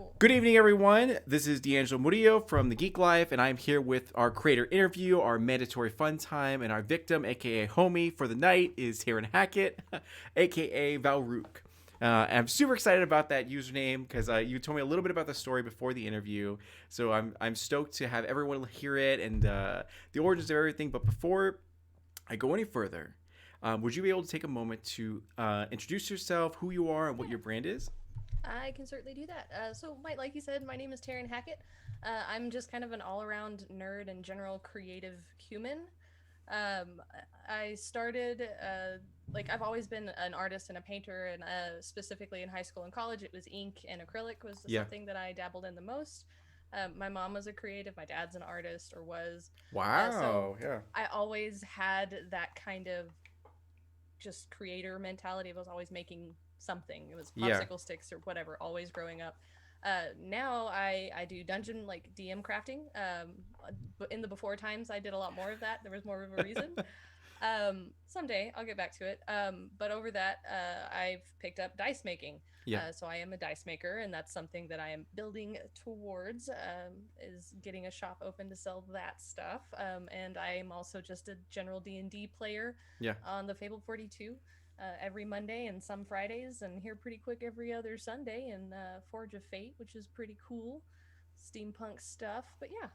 Cool. Good evening, everyone. This is D'Angelo Murillo from The Geek Life, and I'm here with our creator interview, our mandatory fun time, and our victim, aka homie for the night, is Taryn Hackett, aka Valrook. And I'm super excited about that username because you told me a little bit about the story before the interview, so I'm stoked to have everyone hear it and the origins of everything. But before I go any further, would you be able to take a moment to introduce yourself, who you are, and what Yeah, your brand is? I can certainly do that. Like you said, my name is Taryn Hackett. I'm just kind of an all-around nerd and general creative human. Um, I started I've always been an artist and a painter, and specifically in high school and college, it was ink and acrylic was Yeah. something that I dabbled in the most. My mom was a creative. My dad's an artist or was. So Wow. Yeah. I always had that kind of just creator mentality. I was always making something. It was Yeah. popsicle sticks or whatever. Always growing up. Now I do dungeon like DM crafting. But in the before times, I did a lot more of that. There was more of a reason. Someday I'll get back to it. But over that, I've picked up dice making. Yeah. So I am a dice maker, and that's something that I am building towards. Is getting a shop open to sell that stuff. And I am also just a general D&D player Yeah. on the Fable 42. Every Monday and some Fridays, and here pretty quick every other Sunday in Forge of Fate, which is pretty cool, steampunk stuff. But yeah,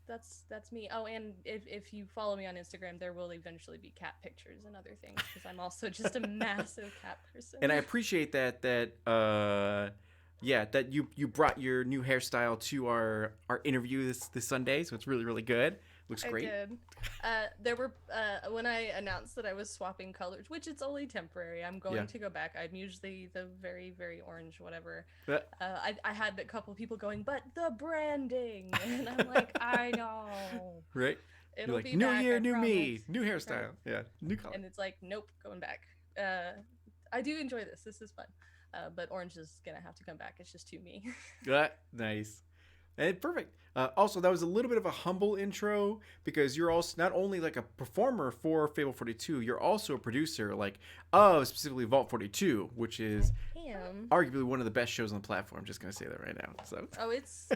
that's me. Oh, and if you follow me on Instagram, there will eventually be cat pictures and other things because I'm also just a massive cat And I person. appreciate yeah, that you brought your new hairstyle to our interview this Sunday, so it's really good. Looks I great. did. There were when I announced that I was swapping colors, which it's only temporary. I'm Yeah. going to go back. I'm usually the very orange whatever. Uh, I had a couple people going, but the branding, and I'm like, I know right? You're it'll like be new back. year, I new promise. me, new Right? hairstyle. Yeah, new color. And it's like, nope, going back. I do enjoy this. This is fun. But orange is gonna have to come back. It's just too me. Nice. And perfect. Also, that was a little bit of a humble intro because you're also not only like a performer for Fable 42, you're also a producer, like of specifically Vault 42, which I is am. arguably one of the best shows on the platform. I'm just gonna say that right now. So, Oh, it's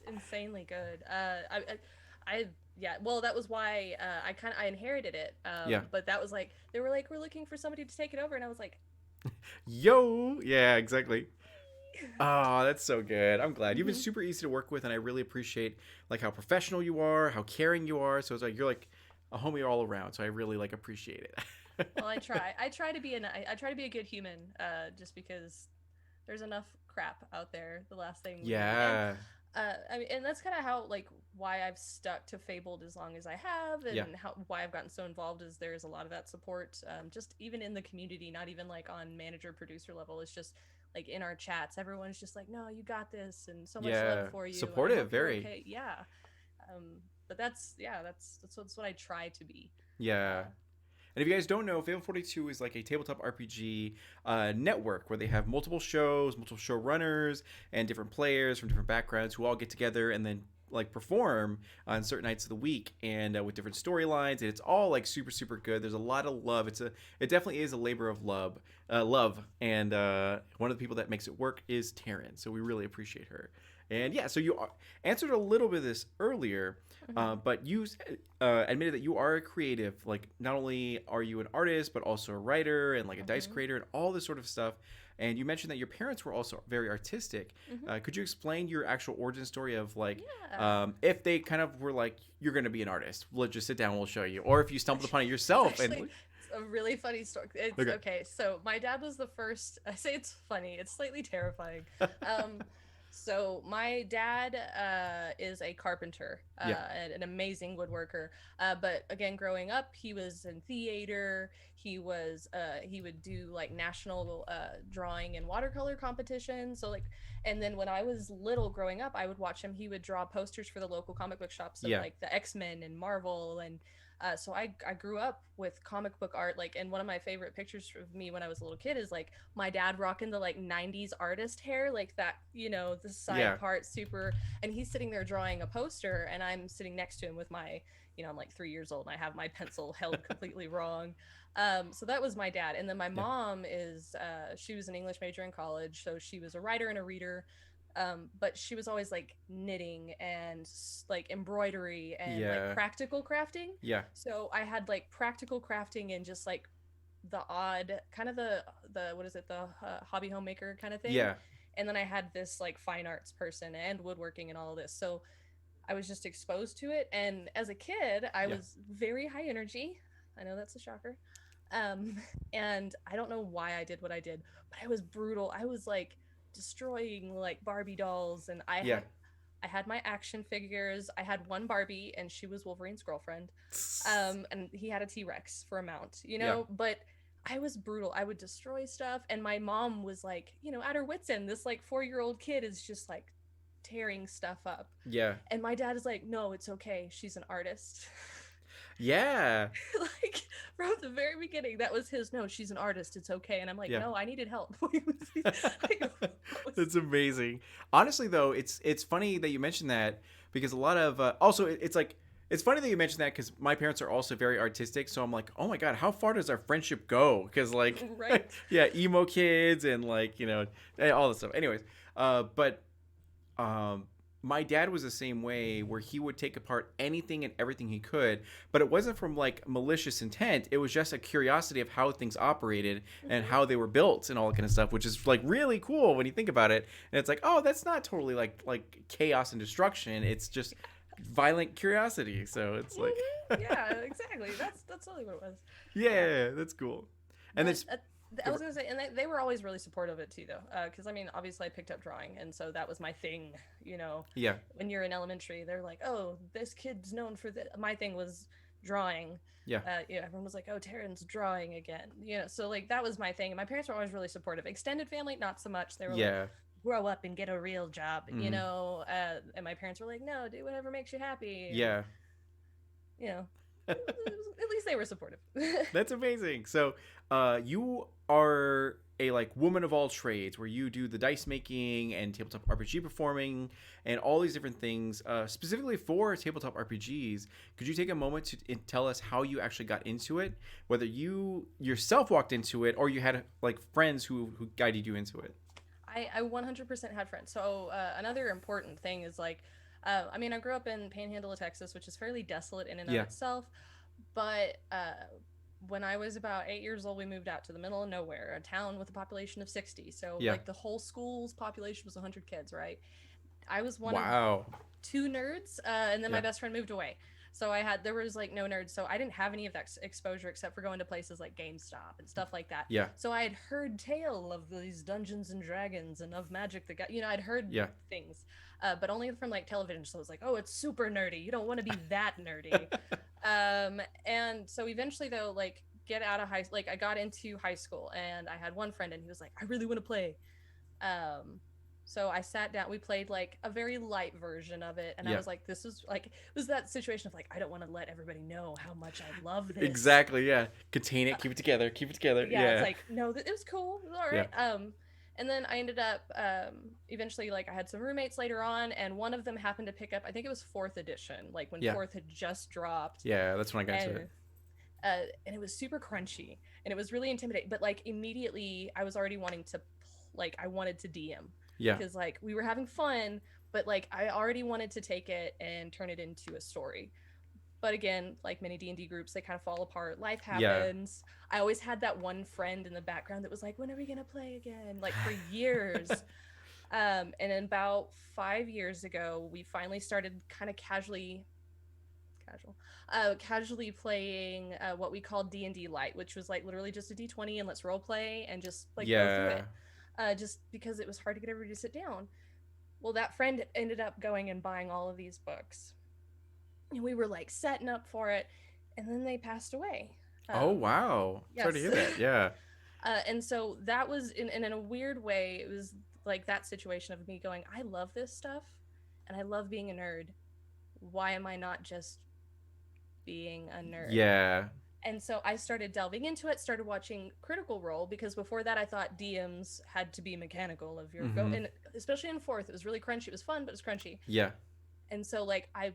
insanely good. I yeah. Well, that was why I inherited it. yeah. But that was like they were like we're looking for somebody to take it over, and I was like, Yo, yeah, exactly. Oh, that's so good. I'm glad you've been mm-hmm. super easy to work with, and I really appreciate like how professional you are, how caring you are. So it's like you're like a homie all around. So I really like appreciate it. Well, I try. I try to be a good human. Just because there's enough crap out there. The last thing we need, and Yeah, I mean, and that's kind of how like why I've stuck to Fabled as long as I have, yeah, and how why I've gotten so involved is there's a lot of that support, just even in the community, not even like on manager producer level. It's just like in our chats, everyone's just like, no, you got this, and so much love yeah. for you, and I Supportive, hope you're very. okay. Yeah, but that's what I try to be. Yeah. Uh, And if you guys don't know, Fable 42 is like a tabletop RPG network where they have multiple shows, multiple showrunners, and different players from different backgrounds who all get together and then like perform on certain nights of the week and with different storylines, and it's all like super good. There's a lot of love. It definitely is a labor of love, and one of the people that makes it work is Taryn, so we really appreciate her. And yeah, so you answered a little bit of this earlier, mhm, but you admitted that you are a creative. Like, not only are you an artist, but also a writer and like a dice mhm, creator and all this sort of stuff. And you mentioned that your parents were also very artistic. mhm. Could you explain your actual origin story of like, Yeah. if they kind of were like, you're going to be an artist, let's just sit down, we'll show you, or if you stumbled upon it It's yourself and actually it's a really funny story. It's okay, okay. So my dad was the first. I say it's funny. It's slightly terrifying. Um, so my dad is a carpenter, yeah, and an amazing woodworker. But again, growing up, he was in theater. He would do like national drawing and watercolor competitions. So like, and then when I was little, growing up, I would watch him. He would draw posters for the local comic book shops of yeah, like the X-Men and Marvel, and so I grew up with comic book art, like, and one of my favorite pictures of me when I was a little kid is like my dad rocking the like 90s artist hair, like that, the yeah, side part super, and he's sitting there drawing a poster, and I'm sitting next to him with my, I'm like 3 years old and I have my pencil held completely wrong. So that was my dad. And then my yeah, mom she was an English major in college, so she was a writer and a reader. But she was always like knitting and like embroidery and like Yeah. practical crafting. Yeah. So I had like practical crafting and just like the odd kind of the what is it, the hobby homemaker kind of thing. Yeah. And then I had this like fine arts person and woodworking and all of this. So I was just exposed to it. And as a kid, I Yeah. was very high energy. I know that's a shocker. Um, and I don't know why I did what I did, but I was brutal. I was like destroying like Barbie dolls, and Yeah. I had my action figures. I had one Barbie, and she was Wolverine's girlfriend. And he had a T Rex for a mount, you Yeah. know. But I was brutal. I would destroy stuff, and my mom was like, you know, at her wits end. This like 4-year-old kid is just like tearing stuff up, Yeah. and my dad is like, no, it's okay. She's an artist. Yeah. Like from the very beginning, that was his no. She's an artist. It's okay. And I'm like, Yeah. no, I needed help. Like, That's amazing. Honestly, though, it's funny that you mentioned that because a lot of also it's like it's funny that you mentioned that because my parents are also very artistic. So I'm like, oh my god, how far does our friendship go? Because like, right. yeah, emo kids and like all this stuff. Anyways, but um, my dad was the same way where he would take apart anything and everything he could, but it wasn't from like malicious intent. It was just a curiosity of how things operated and Mm-hmm. how they were built and all that kind of stuff, which is like really cool when you think about it. And it's like, oh, that's not totally like chaos and destruction. It's just violent curiosity. So it's like, Mm-hmm. Yeah, exactly. That's totally what it was. Yeah. yeah, that's cool. And But it's I was gonna say, and they were always really supportive of it too, though. Because I mean, obviously, I picked up drawing, and so that was my thing. You know, yeah, when you're in elementary, they're like, "Oh, this kid's known for this." My thing was drawing. yeah, You know, everyone was like, "Oh, Taryn's drawing again." You know, so like that was my thing. And my parents were always really supportive. Extended family, not so much. They were like, yeah, "Grow up and get a real job," you mm, know. And my parents were like, "No, do whatever makes you happy," and yeah. you know, at least they were supportive. That's amazing. So, you are a like woman of all trades, where you do the dice making and tabletop RPG performing and all these different things. Specifically for tabletop RPGs, could you take a moment to tell us how you actually got into it? Whether you yourself walked into it or you had like friends who guided you into it. I 100% had friends. So another important thing is like, I mean, I grew up in Panhandle of Texas, which is fairly desolate in and of Yeah, itself. But when I was about 8 years old, we moved out to the middle of nowhere, a town with a population of 60. So yeah. like the whole school's population was 100 kids, right? I was one of Wow. two nerds, and then my Yeah, best friend moved away. So I had there was like no nerds, so I didn't have any of that exposure except for going to places like GameStop and stuff like that. yeah, So I had heard tale of these Dungeons and Dragons and of magic that got I'd heard yeah, things, but only from like television. So it was like, oh, it's super nerdy. You don't want to be that nerdy. And so eventually though, like get out of like I got into high school and I had one friend and he was like, I really want to play. Um, so I sat down. We played like a very light version of it, and I yeah. was like, "This is like it was that situation of like I don't want to let everybody know how much I love this." Exactly. Yeah. Contain it. Keep it together. Keep it together. Yeah, it's Yeah. like no, it was cool. It was all Yeah. right. And then I ended up eventually like I had some roommates later on, and one of them happened to pick up. I think it was fourth edition, like when Yeah. fourth had just dropped, Yeah. That's when I got into and it. and it was super crunchy and it was really intimidating. But like immediately, I was already wanting to like I wanted to DM Yeah. because like we were having fun, but like I already wanted to take it and turn it into a story. But again, like many D&D groups, they kind of fall apart. Life Yeah. happens. I always had that one friend in the background that was like, when are we going to play again? Like for years. And then about 5 years ago, we finally started kind of casually playing what we called D&D Light, which was like literally just a D20 and let's role play and just like go through Yeah. it. Just because it was hard to get everybody to sit down. Well, that friend ended up going and buying all of these books, and we were like setting up for it, and then they passed away. Oh Um, wow. Sorry to yes. hear that. Yeah. And so that was in a weird way, it was like that situation of me going, I love this stuff, and I love being a nerd. Why am I not just being a nerd? Yeah. And so I started delving into it, started watching Critical Role because before that I thought DMs had to be mechanical of your go, Mm-hmm. and especially in fourth, it was really crunchy. It was fun, but it was crunchy. Yeah. And so like I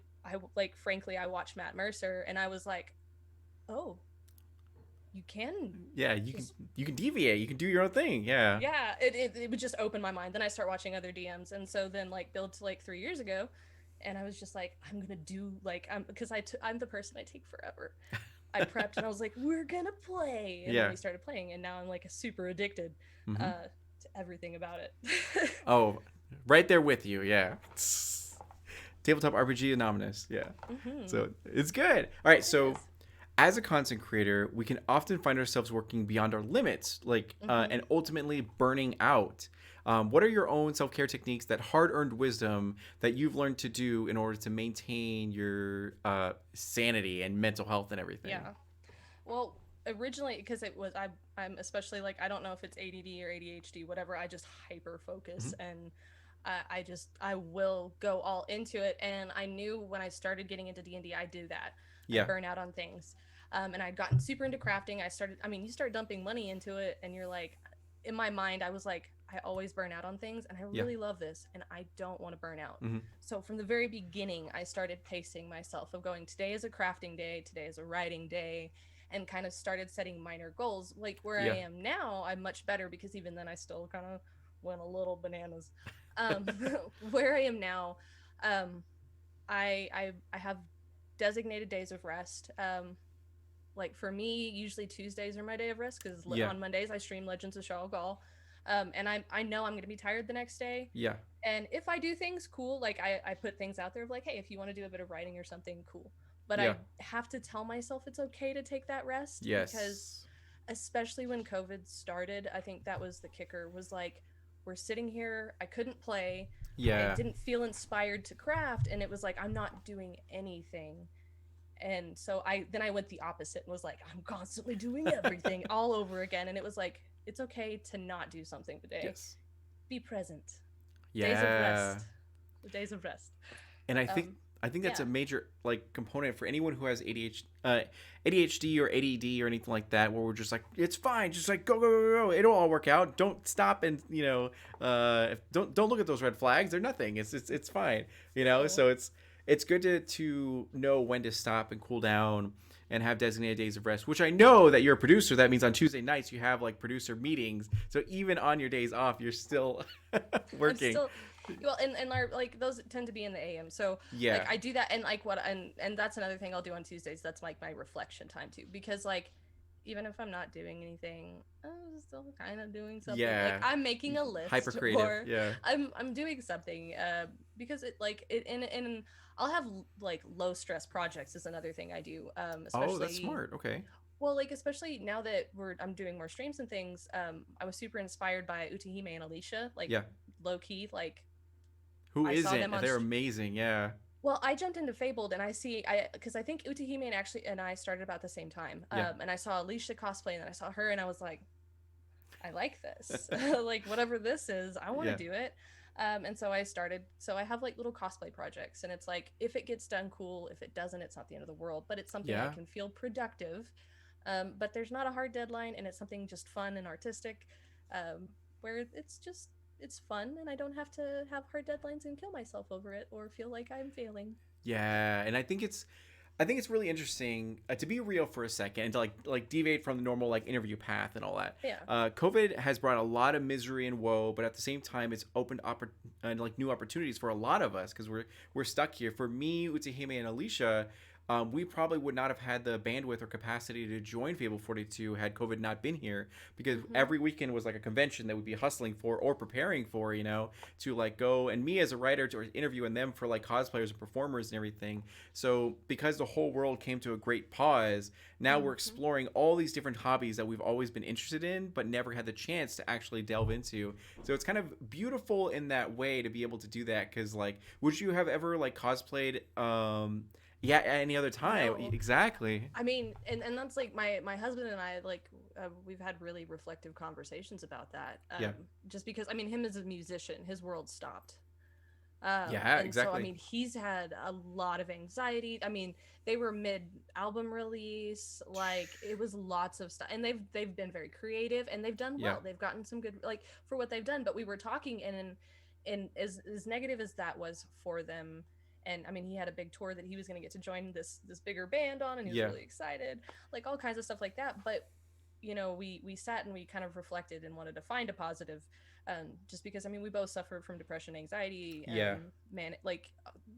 like frankly I watched Matt Mercer and I was like, oh, you can Yeah, just you can deviate. You can do your own thing. Yeah. yeah, it would just open my mind. Then I start watching other DMs, and so then like build to like 3 years ago, and I was just like, I'm gonna do like I'm because I'm the person I take forever. I prepped and I was like, we're gonna play, and then Yeah. we started playing, and now I'm like super addicted Mm-hmm. to everything about it. Oh, right there with you. Yeah. Tabletop RPG Anonymous. Yeah. Mm-hmm. So it's good. All right. It So is. as a content creator, we can often find ourselves working beyond our limits, like Mm-hmm. and ultimately burning out. What are your own self care techniques, that hard earned wisdom that you've learned to do in order to maintain your sanity and mental health and everything? Yeah. Well, originally, because I'm especially like I don't know if it's ADD or ADHD, whatever. I just hyper Mm-hmm. focus, and I will go all into it. And I knew when I started getting into D&D, I do that. I'd Yeah. burn out on things, and I'd gotten super into crafting. I started. I mean, you start dumping money into it, and you're like, in my mind, I was like, I always burn out on things, and I Yeah. really love this, and I don't want to burn out. Mm-hmm. So from the very beginning, I started pacing myself of going, today is a crafting day, today is a writing day, and kind of started setting minor goals. Like where I Yeah. am now, I'm much better because even then I still kind of went a little bananas. Um, where I am now, um, I have designated days of rest. Like for me, usually Tuesdays are my day of rest because Yeah. on Mondays I stream Legends of Shao, and I know I'm gonna be tired the next day. Yeah. And if I do things, cool. Like I put things out there of like, hey, if you want to do a bit of writing or something, cool. But Yeah. I have to tell myself it's okay to take that rest because, Yes. especially when COVID started, I think that was the kicker. Was like, we're sitting here, I couldn't play, I Yeah. didn't feel inspired to craft, and it was like I'm not doing anything. And so I went the opposite and was like, I'm constantly doing everything all over again. And it was like, it's okay to not do something today. Yes. Be present. Days of Yeah. rest. The days of rest. And Um, I think that's yeah. a major like component for anyone who has ADHD or ADD or anything like that, where we're just like, it's fine, just like go, it'll all work out. Don't stop and don't look at those red flags. They're nothing. It's fine. No. So it's good to know when to stop and cool down and have designated days of rest, which I know that you're a producer. That means on Tuesday nights you have like producer meetings. So even on your days off, you're still I'm working. still well, and our like those tend to be in the AM. So like Yeah. I do that, and like what and that's another thing I'll do on Tuesdays. That's like my reflection time too, because like even if I'm not doing anything, I'm still kind of doing something. Like Yeah. I'm making a Hyper list creative. or Yeah. I'm doing something because it like it and I'll have like low stress projects is another thing I do Oh, that's especially smart. Okay. well, like especially now that I'm doing more streams and things. I was super inspired by Utahime and Alicia, like Yeah. low key. Like Who I saw isn't? them on. They're amazing. Yeah. Well, I jumped into Fabled and I see I because I think Utahime and actually and I started about the same time. Yeah. And I saw Alicia cosplay and then I saw her and I was like, I like this. Like whatever this is, I want to Yeah. do it. And so I started. So I have like little cosplay projects, and it's like if it gets done, cool. If it doesn't, it's not the end of the world. But it's something I Yeah. can feel productive. But there's not a hard deadline, and it's something just fun and artistic, where it's fun, and I don't have to have hard deadlines and kill myself over it or feel like I'm failing. Yeah. And I think it's really interesting to be real for a second and to like deviate from the normal like interview path and all that. Yeah. COVID has brought a lot of misery and woe, but at the same time, it's opened like new opportunities for a lot of us because we're stuck here. For me, Utahime and Alicia, we probably would not have had the bandwidth or capacity to join Fable 42 had COVID not been here, because Mm-hmm. every weekend was like a convention that we'd be hustling for or preparing for, to like go, and me as a writer to interviewing them for like cosplayers and performers and everything. So because the whole world came to a great pause, now we're Mm-hmm. exploring all these different hobbies that we've always been interested in but never had the chance to actually delve into. So it's kind of beautiful in that way to be able to do that, because like, would you have ever like cosplayed yeah, any other time? No. Exactly. I mean, and that's like my husband and I like we've had really reflective conversations about that. Yeah. Just because I mean, him as a musician, his world stopped. Yeah, And so I exactly. mean, he's had a lot of anxiety. I mean, they were mid album release, like it was lots of stuff, and they've been very creative and they've done Yeah. well. They've gotten some good like for what they've done. But we were talking, and as negative as that was for them, and I mean he had a big tour that he was going to get to join this bigger band on, and he was Yeah. really excited, like all kinds of stuff like that. But we sat and we kind of reflected and wanted to find a positive, just because I mean we both suffer from depression, anxiety, Yeah. man, like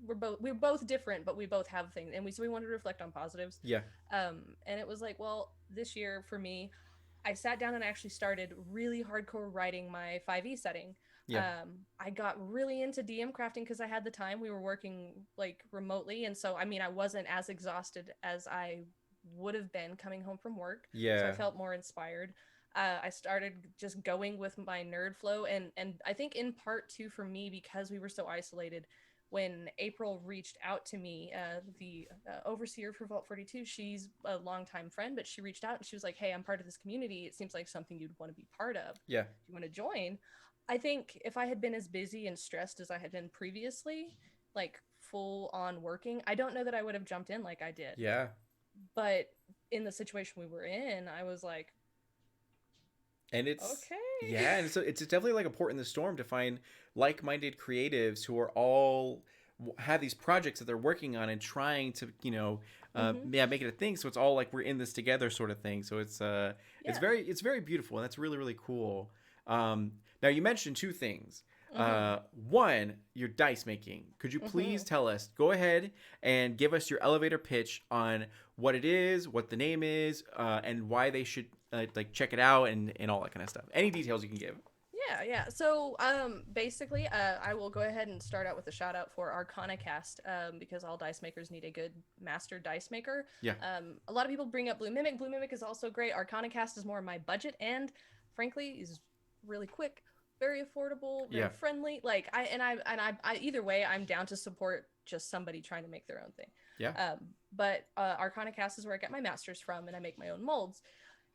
we're both different, but we both have things, and we wanted to reflect on positives. Yeah. And it was like, well, this year for me, I sat down and actually started really hardcore writing my 5e setting. Yeah. I got really into DM crafting because I had the time. We were working like remotely, and so I mean, I wasn't as exhausted as I would have been coming home from work, so I Yeah. felt more inspired. I started just going with my nerd flow, and I think in part too for me because we were so isolated. When April reached out to me, the overseer for Vault 42, she's a longtime friend, but she reached out and she was like, "Hey, I'm part of this community. It seems like something you'd want to be part of. Yeah. Do you want to join?" I think if I had been as busy and stressed as I had been previously, like full on working, I don't know that I would have jumped in like I did. Yeah. But in the situation we were in, I was like, And it's okay. yeah, and so it's definitely like a port in the storm to find like-minded creatives who are all have these projects that they're working on and trying to Mm-hmm. yeah, make it a thing. So it's all like we're in this together sort of thing. So it's Yeah. very beautiful, and that's really really cool. Now you mentioned two things. Mm-hmm. One, your dice making. Could you please Mm-hmm. tell us? Go ahead and give us your elevator pitch on what it is, what the name is, and why they should like check it out and all that kind of stuff. Any details you can give. Yeah, yeah. So, basically, I will go ahead and start out with a shout out for Arcana Cast, because all dice makers need a good master dice maker. Yeah. A lot of people bring up Blue Mimic. Blue Mimic is also great. Arcana Cast is more my budget, and frankly, is really quick, very affordable, very Yeah. friendly. Like I either way, I'm down to support just somebody trying to make their own thing. Yeah. But Arcana Cast is where I get my masters from, and I make my own molds.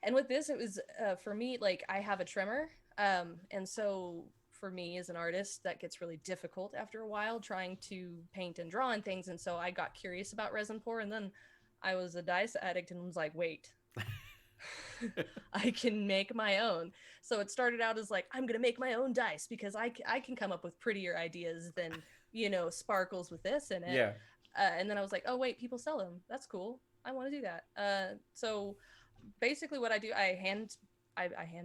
And with this, it was for me like I have a trimmer, and so for me as an artist, that gets really difficult after a while trying to paint and draw and things. And so I got curious about resin pour, and then I was a dice addict and was like, wait, I can make my own. So it started out as like, I'm going to make my own dice because I can come up with prettier ideas than, sparkles with this in it. Yeah. And then I was like, oh, wait, people sell them. That's cool. I want to do that. So basically what I do, I hand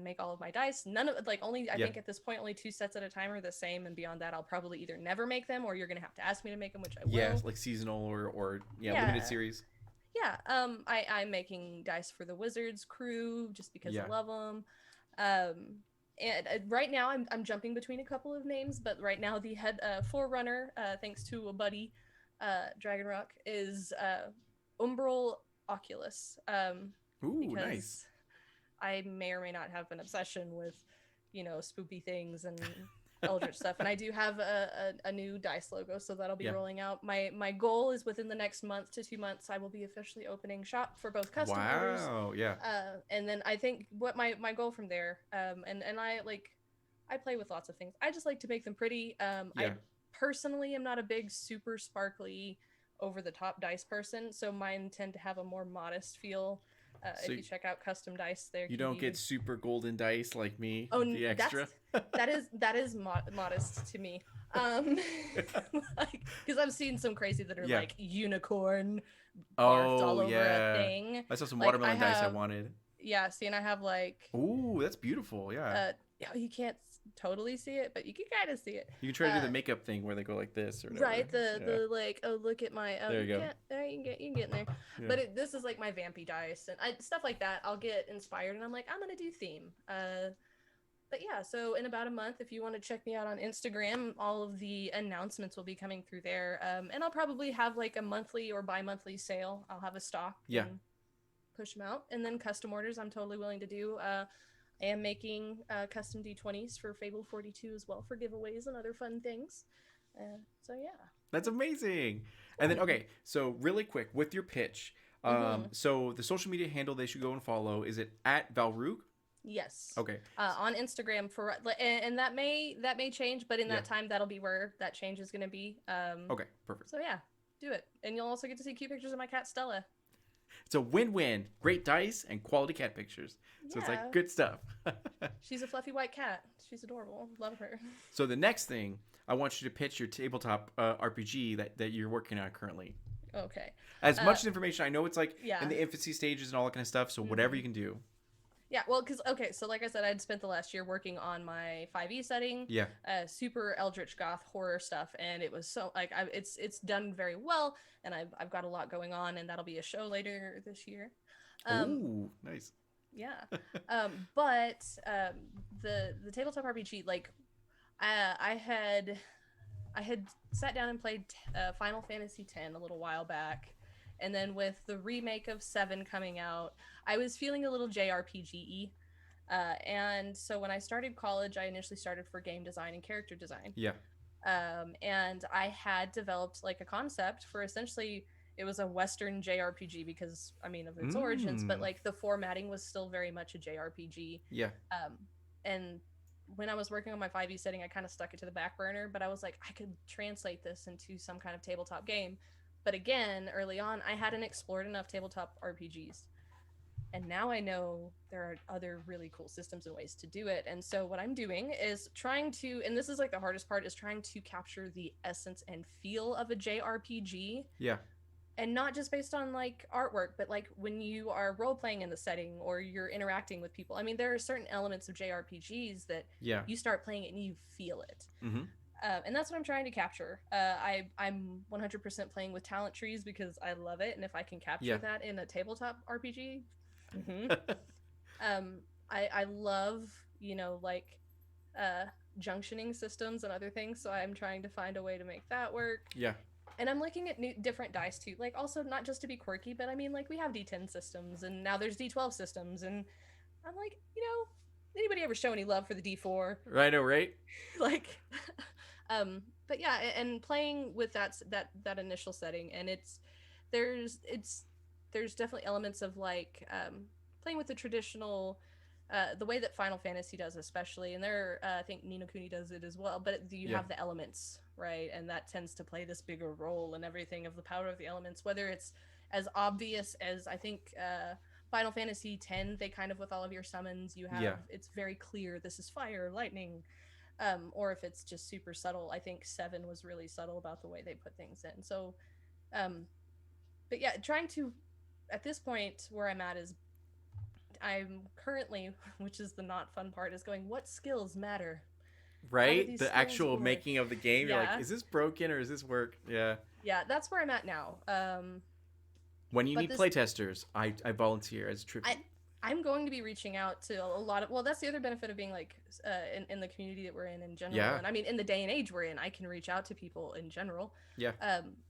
make all of my dice. None of like only I Yeah. think at this point only two sets at a time are the same, and beyond that I'll probably either never make them or you're gonna have to ask me to make them, which I Yeah. will. Like seasonal or yeah, limited Yeah, series. yeah. I'm making dice for the Wizards crew just because I Yeah. love them. Um, and right now I'm jumping between a couple of names, but right now the head forerunner, thanks to a buddy, Dragon Rock, is Umbral Oculus. Ooh, nice. Because I may or may not have an obsession with, spoopy things and eldritch stuff. And I do have a new dice logo, so that'll be Yeah. rolling out. My goal is within the next month to 2 months, I will be officially opening shop for both custom orders. Wow. Yeah. And then I think what my goal from there, and I play with lots of things. I just like to make them pretty. I Yeah. personally am not a big super sparkly over the top dice person, so mine tend to have a more modest feel. So If you check out custom dice, there you can don't be. get super golden dice like me Oh, with the extra. that is modest to me. Like because I've seen some crazy that are Yeah. like unicorn barfed all Oh over a yeah. thing. I saw some Like I watermelon dice I have, wanted. yeah. See, and I have like, Ooh, that's beautiful. Yeah. yeah, you can't totally see it, but you can kind of see it. You can try to do Uh, the makeup thing where they go like this or whatever. right, the Yeah. the like, oh look at my, There you you go. can't, there you can get in there. Yeah. But this is like my vampy dice and stuff like that. I'll get inspired and I'm like, I'm gonna do theme. But yeah, so in about a month, if you want to check me out on Instagram, all of the announcements will be coming through there. And I'll probably have like a monthly or bi-monthly sale. I'll have a stock Yeah. and push them out. And then custom orders, I'm totally willing to do. I am making custom D20s for Fable 42 as well for giveaways and other fun things. So yeah. That's amazing. And then okay, so really quick with your pitch. Mm-hmm. So the social media handle they should go and follow, is it at Valrook? Yes. Okay. On Instagram for and that may change, but in Yeah. that time that'll be where that change is going to be. Okay, perfect. So yeah, do it, and you'll also get to see cute pictures of my cat Stella. It's a win-win. Great dice and quality cat pictures. So it's Yeah, like good stuff. she's a fluffy white cat. She's adorable. Love her. So the next thing, I want you to pitch your tabletop RPG that you're working on currently. Okay. As much information, I know it's like Yeah. in the infancy stages and all that kind of stuff. So whatever Mhm. you can do. Yeah, well, because okay, so like I said, I'd spent the last year working on my 5e setting, Yeah. super eldritch goth horror stuff, and it was so like it's done very well, and I've got a lot going on, and that'll be a show later this year. Um, Ooh, nice. yeah, but the tabletop RPG, like I had sat down and played Final Fantasy X a little while back, and then with the remake of Seven coming out, I was feeling a little JRPG-y. And so when I started college, I initially started for game design and character design. Yeah. And I had developed like a concept for essentially it was a Western JRPG because I mean of its origins, but Mm. like the formatting was still very much a JRPG. Yeah. Um, and when I was working on my 5e setting, I kind of stuck it to the back burner, but I was like, I could translate this into some kind of tabletop game. But again, early on, I hadn't explored enough tabletop RPGs. And now I know there are other really cool systems and ways to do it. And so what I'm doing is trying to, and this is like the hardest part, is trying to capture the essence and feel of a JRPG, Yeah. and not just based on like artwork, but like when you are role playing in the setting or you're interacting with people. I mean, there are certain elements of JRPGs that Yeah. you start playing it and you feel it. Mm-hmm. And that's what I'm trying to capture. I'm 100% playing with talent trees because I love it, and if I can capture Yeah. that in a tabletop RPG, mm-hmm. um, I love like uh, junctioning systems and other things, so I'm trying to find a way to make that work. Yeah. And I'm looking at different dice too, like also not just to be quirky, but I mean like we have D10 systems and now there's D12 systems, and I'm like, anybody ever show any love for the D4? Right. Oh, right. Like, but yeah, and playing with that initial setting, and there's it's there's definitely elements of like playing with the traditional the way that Final Fantasy does, especially, and there I think Ni no Kuni does it as well. But you Yeah. have the elements, right, and that tends to play this bigger role and everything of the power of the elements. Whether it's as obvious as I think Final Fantasy X, they kind of with all of your summons, you have Yeah. it's very clear this is fire, lightning, or if it's just super subtle. I think Seven was really subtle about the way they put things in. So, um, but yeah, trying to at this point where I'm at is I'm currently, which is the not fun part, is going, what skills matter? How do Right. these The skills actual work? making of the game. You're like, Yeah, is this broken or is this work? Yeah. yeah, that's where I'm at now. When you But need this, playtesters, I volunteer as I, tribute. I'm going to be reaching out to a lot of. Well, that's the other benefit of being like in the community that we're in general, Yeah. and I mean in the day and age we're in, I can reach out to people in general. Yeah.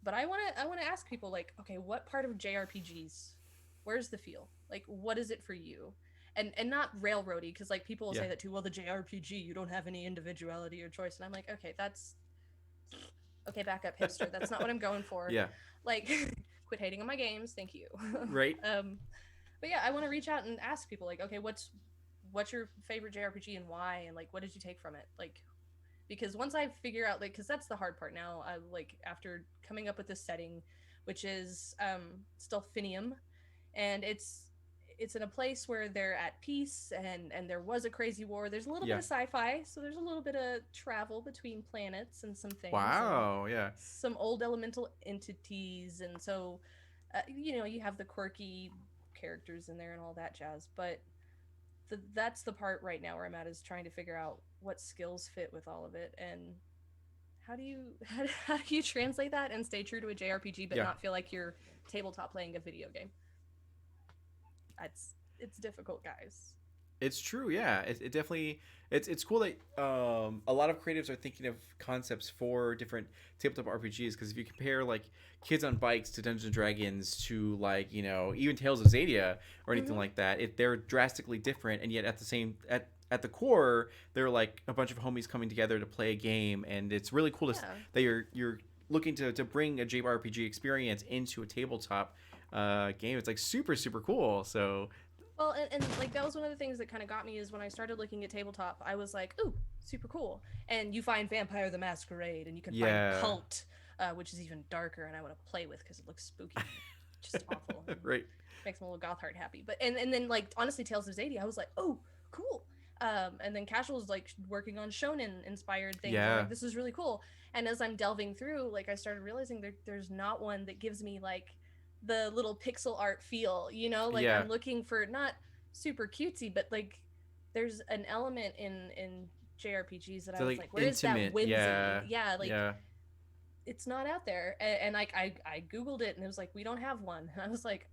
But I want to ask people like, okay, what part of JRPGs, where's the feel? Like, what is it for you? And not railroady, because like people will Yeah. say that too. Well, the JRPG, you don't have any individuality or choice, and I'm like, okay, that's okay. Back up, hipster. That's not what I'm going for. Yeah. Like, quit hating on my games. Thank you. Right. um, but yeah, I want to reach out and ask people like, okay, what's your favorite JRPG and why, and like, what did you take from it? Like, because once I figure out, like, because that's the hard part now. I like after coming up with this setting, which is Stelfinium, and it's in a place where they're at peace, and there was a crazy war. There's a little bit Yeah. of sci-fi, so there's a little bit of travel between planets and some things, and Wow. Yeah. some old elemental entities, and so you have the quirky characters in there and all that jazz. But that's the part right now where I'm at, is trying to figure out what skills fit with all of it, and how do you how do you translate that and stay true to a JRPG but Yeah. not feel like you're tabletop playing a video game. It's difficult, guys. It's true, yeah. It definitely it's cool that a lot of creatives are thinking of concepts for different tabletop RPGs because if you compare like Kids on Bikes to Dungeons and Dragons to like even Tales of Xadia or anything Mm-hmm. like that, they're drastically different and yet at the core they're like a bunch of homies coming together to play a game and it's really cool Yeah. that you're looking to bring a JRPG experience into a tabletop game. It's like super super cool. So Well, and like that was one of the things that kind of got me, is when I started looking at tabletop, I was like, ooh, super cool. And you find Vampire the Masquerade, and you can find yeah, Cult, which is even darker, and I want to play with because it looks spooky, just awful, and right. makes my little goth heart happy. But and then like honestly, Tales of Zadia, I was like, oh, cool. And then Casual was like working on shonen inspired things. I'm Yeah. like, this is really cool. And as I'm delving through, like I started realizing there's not one that gives me like the little pixel art feel. Like Yeah. I'm looking for not. super cutesy, but like there's an element in JRPGs that I So was like like, where is that intimate, whimsy? yeah, Yeah, like yeah. it's not out there. And like I googled it and it was like we don't have one. And I was like,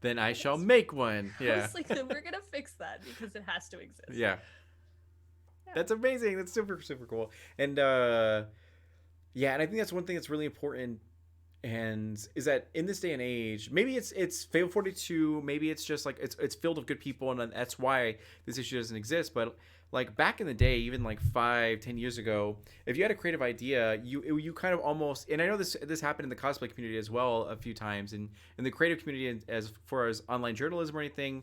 Then I well, shall that's make one. I Yeah, was like, then we're gonna fix that because it has to exist. yeah. Yeah. That's amazing. That's super super cool. And yeah, and I think that's one thing that's really important and is that in this day and age, maybe it's Fable 42, maybe it's just like it's filled with good people, and that's why this issue doesn't exist. But like back in the day, even like 5-10 years ago, if you had a creative idea, you kind of almost, and I know this happened in the cosplay community as well a few times, and in the creative community as far as online journalism or anything,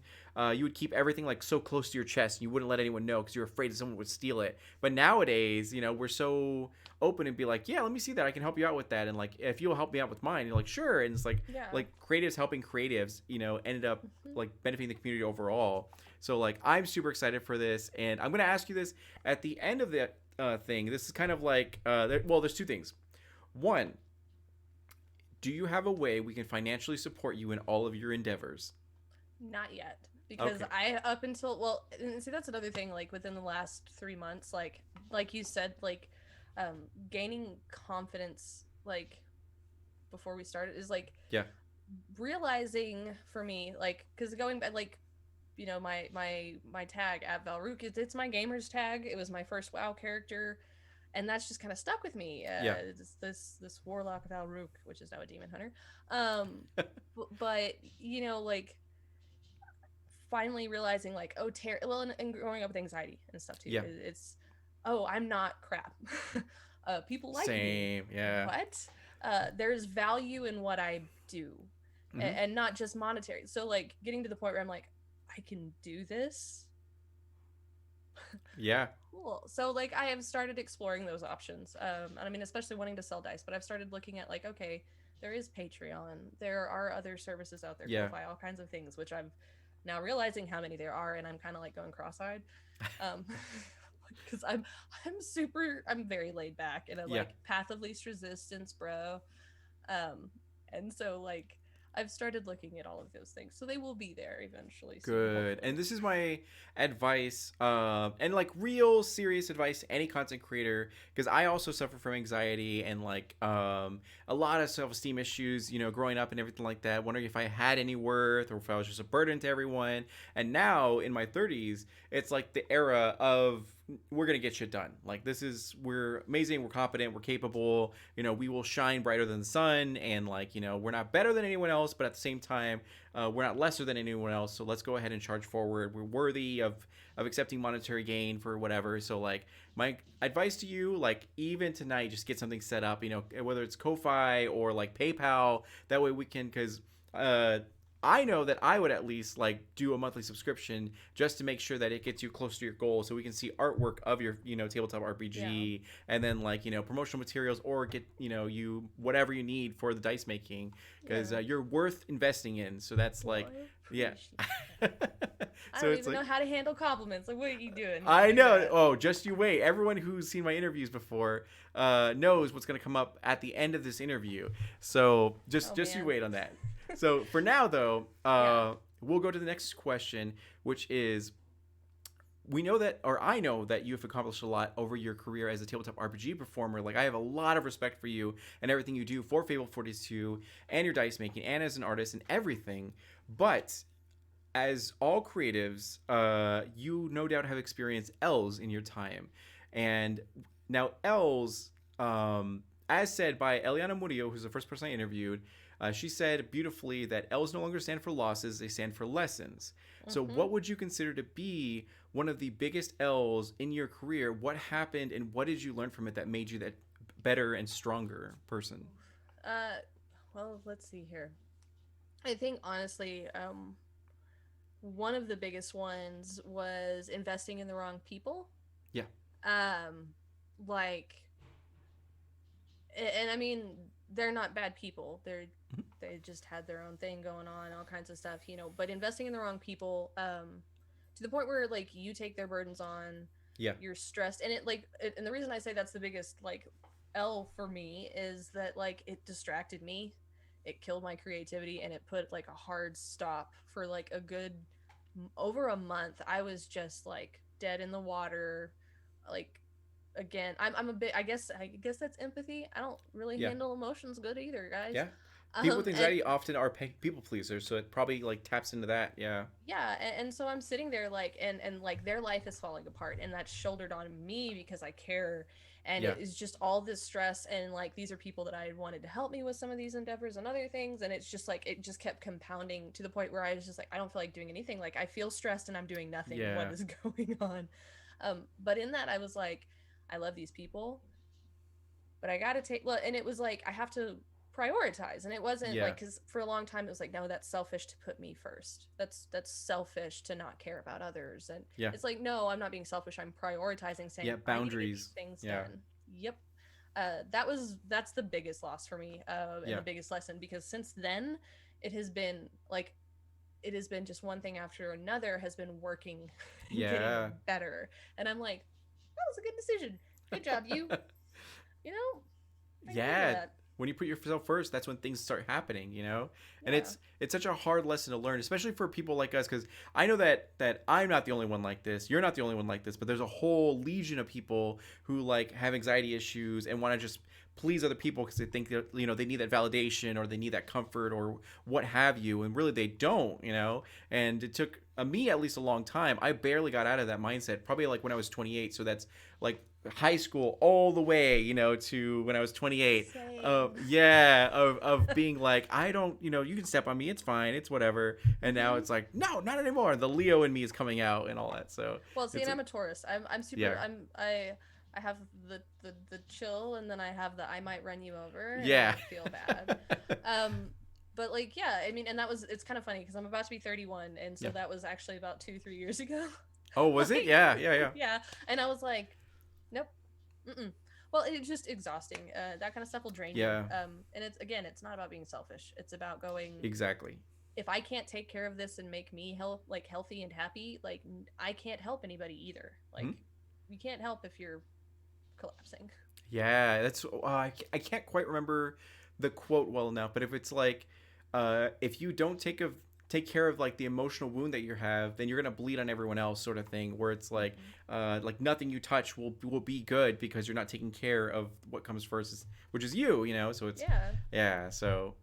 you would keep everything like so close to your chest, and you wouldn't let anyone know because you were afraid that someone would steal it. But nowadays, we're so open and be like, yeah, let me see that, I can help you out with that, and like if you'll help me out with mine, you're like, sure. And it's Yeah. like creatives helping creatives, ended up Mm-hmm. like benefiting the community overall. So like I'm super excited for this, and I'm gonna ask you this at the end of the thing. This is kind of like well, there's two things. One, do you have a way we can financially support you in all of your endeavors? Not yet. Because Okay. I up until well, and see that's another thing, like within the last 3 months, like you said, like gaining confidence like before we started is like Yeah. realizing for me, like, because going back, like, my tag at Valrook, it's my gamer's tag. It was my first WoW character, and that's just kind of stuck with me. Yeah. This warlock Valrook, which is now a demon hunter. Um, but like finally realizing, like, oh, well, and growing up with anxiety and stuff too. Yeah. It's oh, I'm not crap. People like me. Same. Yeah. What? There's value in what I do, Mm-hmm. and not just monetary. So like getting to the point where I'm like, I can do this. Yeah. Cool. So like I have started exploring those options. And I mean, especially wanting to sell dice, but I've started looking at like, okay, there is Patreon. There are other services out there, Yeah. Ko-fi, all kinds of things, which I'm now realizing how many there are, and I'm kind of like going cross-eyed. Um, because I'm very laid back and I'm Yeah. like path of least resistance, bro. Um, and so like I've started looking at all of those things, so they will be there eventually, soon, Good. And hopefully. this is my advice, and like real serious advice to any content creator, because I also suffer from anxiety and like a lot of self esteem issues, growing up and everything like that. Wondering if I had any worth or if I was just a burden to everyone. And now in my 30s, it's like the era of we're gonna get shit done. Like we're amazing, we're competent, we're capable. We will shine brighter than the sun, and like we're not better than anyone else, but at the same time we're not lesser than anyone else, so let's go ahead and charge forward. We're worthy of accepting monetary gain for whatever. So like my advice to you, like even tonight, just get something set up. Whether it's Ko-fi or like PayPal. That way we can, because I know that I would at least like do a monthly subscription just to make sure that it gets you close to your goal, so we can see artwork of your tabletop Yeah. RPG, and then like promotional materials, or get you whatever you need for the dice making, because Yeah. you're worth investing in. So that's Well, like, I yeah. appreciate that. I So don't it's even like, know how to handle compliments. Like, what are you doing? You I do know. that. Oh, just you wait. Everyone who's seen my interviews before knows what's going to come up at the end of this interview. So just Oh just you man. wait on that. So for now, though, Yeah. we'll go to the next question, which is, we know that, or I know that you have accomplished a lot over your career as a tabletop RPG performer. Like, I have a lot of respect for you and everything you do for Fable 42 and your dice making and as an artist and everything. But as all creatives, you no doubt have experienced L's in your time. And now, L's, as said by Eliana Murillo, who's the first person I interviewed, she said beautifully that L's no longer stand for losses, they stand for lessons. So, Mm-hmm. what would you consider to be one of the biggest L's in your career? What happened, and what did you learn from it that made you that better and stronger person? Uh, well, let's see here. I think honestly, one of the biggest ones was investing in the wrong people. Yeah. Um, like, and I mean, they're not bad people. They just had their own thing going on, all kinds of stuff, But investing in the wrong people, to the point where like you take their burdens on, Yeah. you're stressed, and and the reason I say that's the biggest like L for me is that like it distracted me, it killed my creativity, and it put like a hard stop for like a good over a month I was just like dead in the water. Like, again, I'm a bit, I guess that's empathy. I don't really Yeah. handle emotions good either, guys. Yeah. People with And anxiety often are people pleasers, so it probably like taps into that. Yeah. yeah, and so I'm sitting there like, and like their life is falling apart, and that's shouldered on me because I care, and Yeah. it is just all this stress, and like these are people that I wanted to help me with some of these endeavors and other things, and it's just like it just kept compounding to the point where I was just like, I don't feel like doing anything. Like, I feel stressed and I'm doing nothing. What Yeah. is going on? But in that I was like, I love these people, but I gotta take, well, and it was like I have to prioritize, and it wasn't Yeah. like, because for a long time it was like, no, that's selfish to put me first. That's selfish to not care about others, and Yeah. it's like, no, I'm not being selfish. I'm prioritizing, saying Yeah. I need to get these Boundaries. things Yeah. done. Yep. That's the biggest loss for me, and Yeah. the biggest lesson, because since then it has been like, it has been just one thing after another has been working and getting Yeah. better, and I'm like, that was a good decision. Good job, you know, I needed Yeah. that. When you put yourself first, that's when things start happening, you know? And Yeah. it's such a hard lesson to learn, especially for people like us, because I know that I'm not the only one like this. You're not the only one like this, but there's a whole legion of people who like have anxiety issues and want to just please other people because they think that they need that validation or they need that comfort or what have you, and really they don't, And it took me at least a long time. I barely got out of that mindset, probably like when I was 28. So that's like high school all the way, to when I was 28. Same. Yeah, of being like, I don't, you can step on me, it's fine, it's whatever. And now Mm-hmm. it's like, no, not anymore. The Leo in me is coming out and all that. So Well, see, it's and a, I'm a Taurus. I'm super. yeah, I have the chill, and then I have the I might run you over, and I yeah, feel bad. Um, but like, yeah, I mean, and that was, it's kind of funny because I'm about to be 31, and so yeah. that was actually about 2 3 years ago. Oh, was it? Like, Yeah, yeah, yeah, yeah, and I was like, nope. Mm-mm. Well, it's just exhausting. That kind of stuff will drain you. yeah. And it's, again, it's not about being selfish. It's about going, Exactly. if I can't take care of this and make me healthy and happy, like, I can't help anybody either. Hmm? Like, you can't help if you're collapsing. Yeah, that's I can't quite remember the quote well enough, but if it's like, if you don't take care of like the emotional wound that you have, then you're gonna bleed on everyone else, sort of thing. Where it's Mm-hmm. like nothing you touch will be good because you're not taking care of what comes first, which is you, So it's Yeah. yeah. So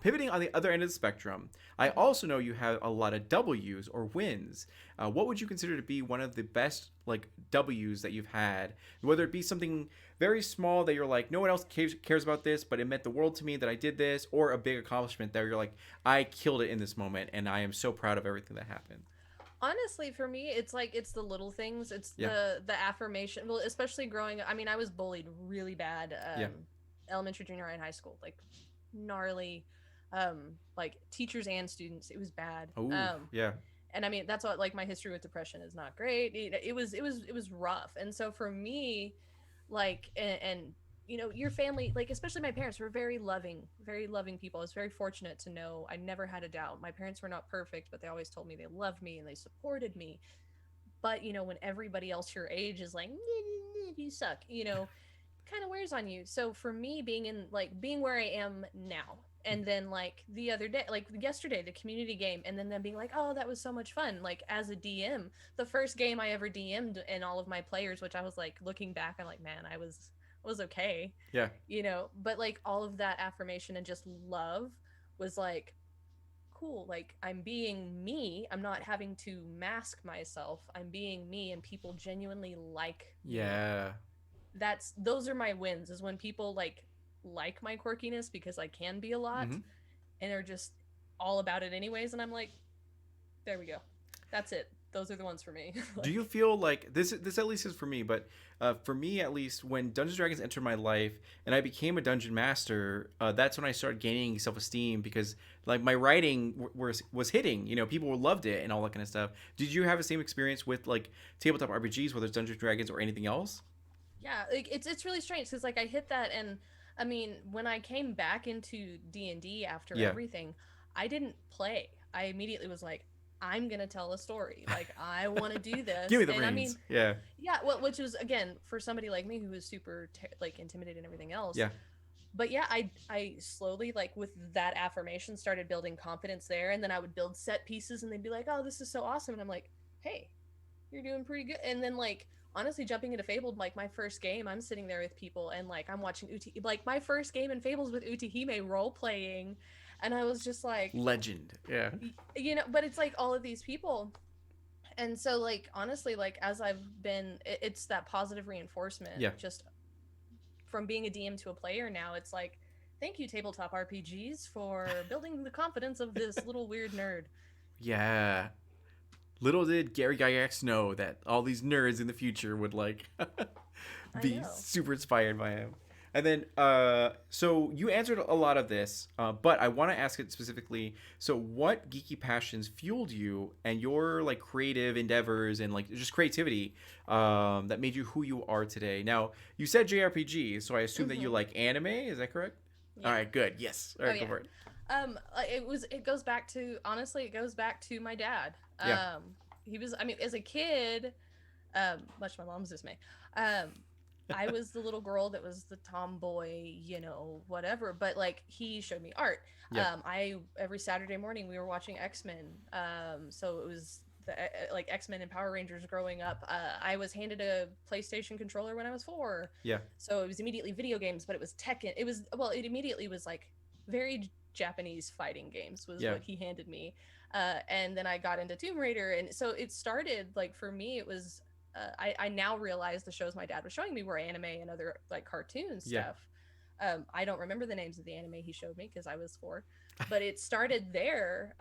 pivoting on the other end of the spectrum, I Mm-hmm. also know you have a lot of W's or wins. What would you consider to be one of the best like W's that you've had? Whether it be something very small that you're like, no one else cares about this, but it meant the world to me that I did this, or a big accomplishment that you're like, I killed it in this moment, and I am so proud of everything that happened. Honestly, for me, it's like, it's the little things. It's Yeah, the affirmation. Well, especially growing. I mean, I was bullied really bad. yeah. Elementary, junior high, and high school. Like, gnarly. Like, teachers and students. It was bad. Oh, yeah, And I mean, that's what, like, my history with depression is not great. It was rough. And so for me, like, and your family, like, especially my parents, were very loving people. I was very fortunate to know, I never had a doubt. My parents were not perfect, but they always told me they loved me and they supported me. But when everybody else your age is like, you suck, kind of wears on you. So for me, being where I am now, and then like the other day, like yesterday, the community game, and then them being like, oh, that was so much fun. Like, as a DM, the first game I ever DM'd, and all of my players, which I was like, looking back, I'm like, man, I was okay, yeah, but like, all of that affirmation and just love was like, cool. Like, I'm being me. I'm not having to mask myself. I'm being me, and people genuinely like me. yeah. Those are my wins, is when people like my quirkiness, because I can be a lot, Hmm. and they're just all about it anyways, and I'm like, there we go. That's it. Those are the ones for me. Do you Like, feel like this at least is for me, but for me at least, when Dungeons and Dragons entered my life and I became a dungeon master, that's when I started gaining self esteem because like my writing was hitting, people loved it and all that kind of stuff. Did you have the same experience with like tabletop RPGs, whether it's Dungeons and Dragons or anything else? yeah, like, it's really strange, because like, I hit that, and I mean, when I came back into D&D after Yeah. everything, I didn't play. I immediately was like, I'm gonna tell a story. Like, I want to do Give this. me the And I mean, reins. Yeah. yeah, well, which was, again, for somebody like me who was super like intimidated and everything else, Yeah. but yeah, I slowly, like, with that affirmation, started building confidence there, and then I would build set pieces and they'd be like, oh, this is so awesome, and I'm like, hey, you're doing pretty good. And then, like, honestly, jumping into Fabled, like, my first game, I'm sitting there with people and, like, I'm watching like, my first game in Fables with Utahime role playing, and I was just like, Legend. Yeah. but it's like all of these people. And so, like, honestly, like, as I've been, it's that positive reinforcement, Yeah. just from being a DM to a player now. It's like, thank you, tabletop RPGs, for building the confidence of this little weird nerd. Yeah. Little did Gary Gygax know that all these nerds in the future would like I be know. super inspired by him. And then, so you answered a lot of this, but I want to ask it specifically. So, what geeky passions fueled you and your like creative endeavors and like just creativity that made you who you are today? Now, you said JRPG, so I assume that you Mm-hmm. like anime. Is that correct? All Yeah. right, good. Yes. All Oh right, go yeah. for it. It goes back to, honestly, it goes back to my dad. Yeah. He was, I mean, as a kid, much to my mom's dismay, um, I was the little girl that was the tomboy, whatever. But, like, he showed me art. Yeah. I every Saturday morning we were watching X-Men. So it was like X-Men and Power Rangers growing up. I was handed a PlayStation controller when I was 4, Yeah. so it was immediately video games. But it was Tekken. It was, well, it immediately was like very Japanese fighting games was Yeah. what he handed me. And then I got into Tomb Raider, and so it started, like, for me it was, I now realize the shows my dad was showing me were anime and other, like, cartoon Yeah. stuff. I don't remember the names of the anime he showed me because I was 4, but it started there.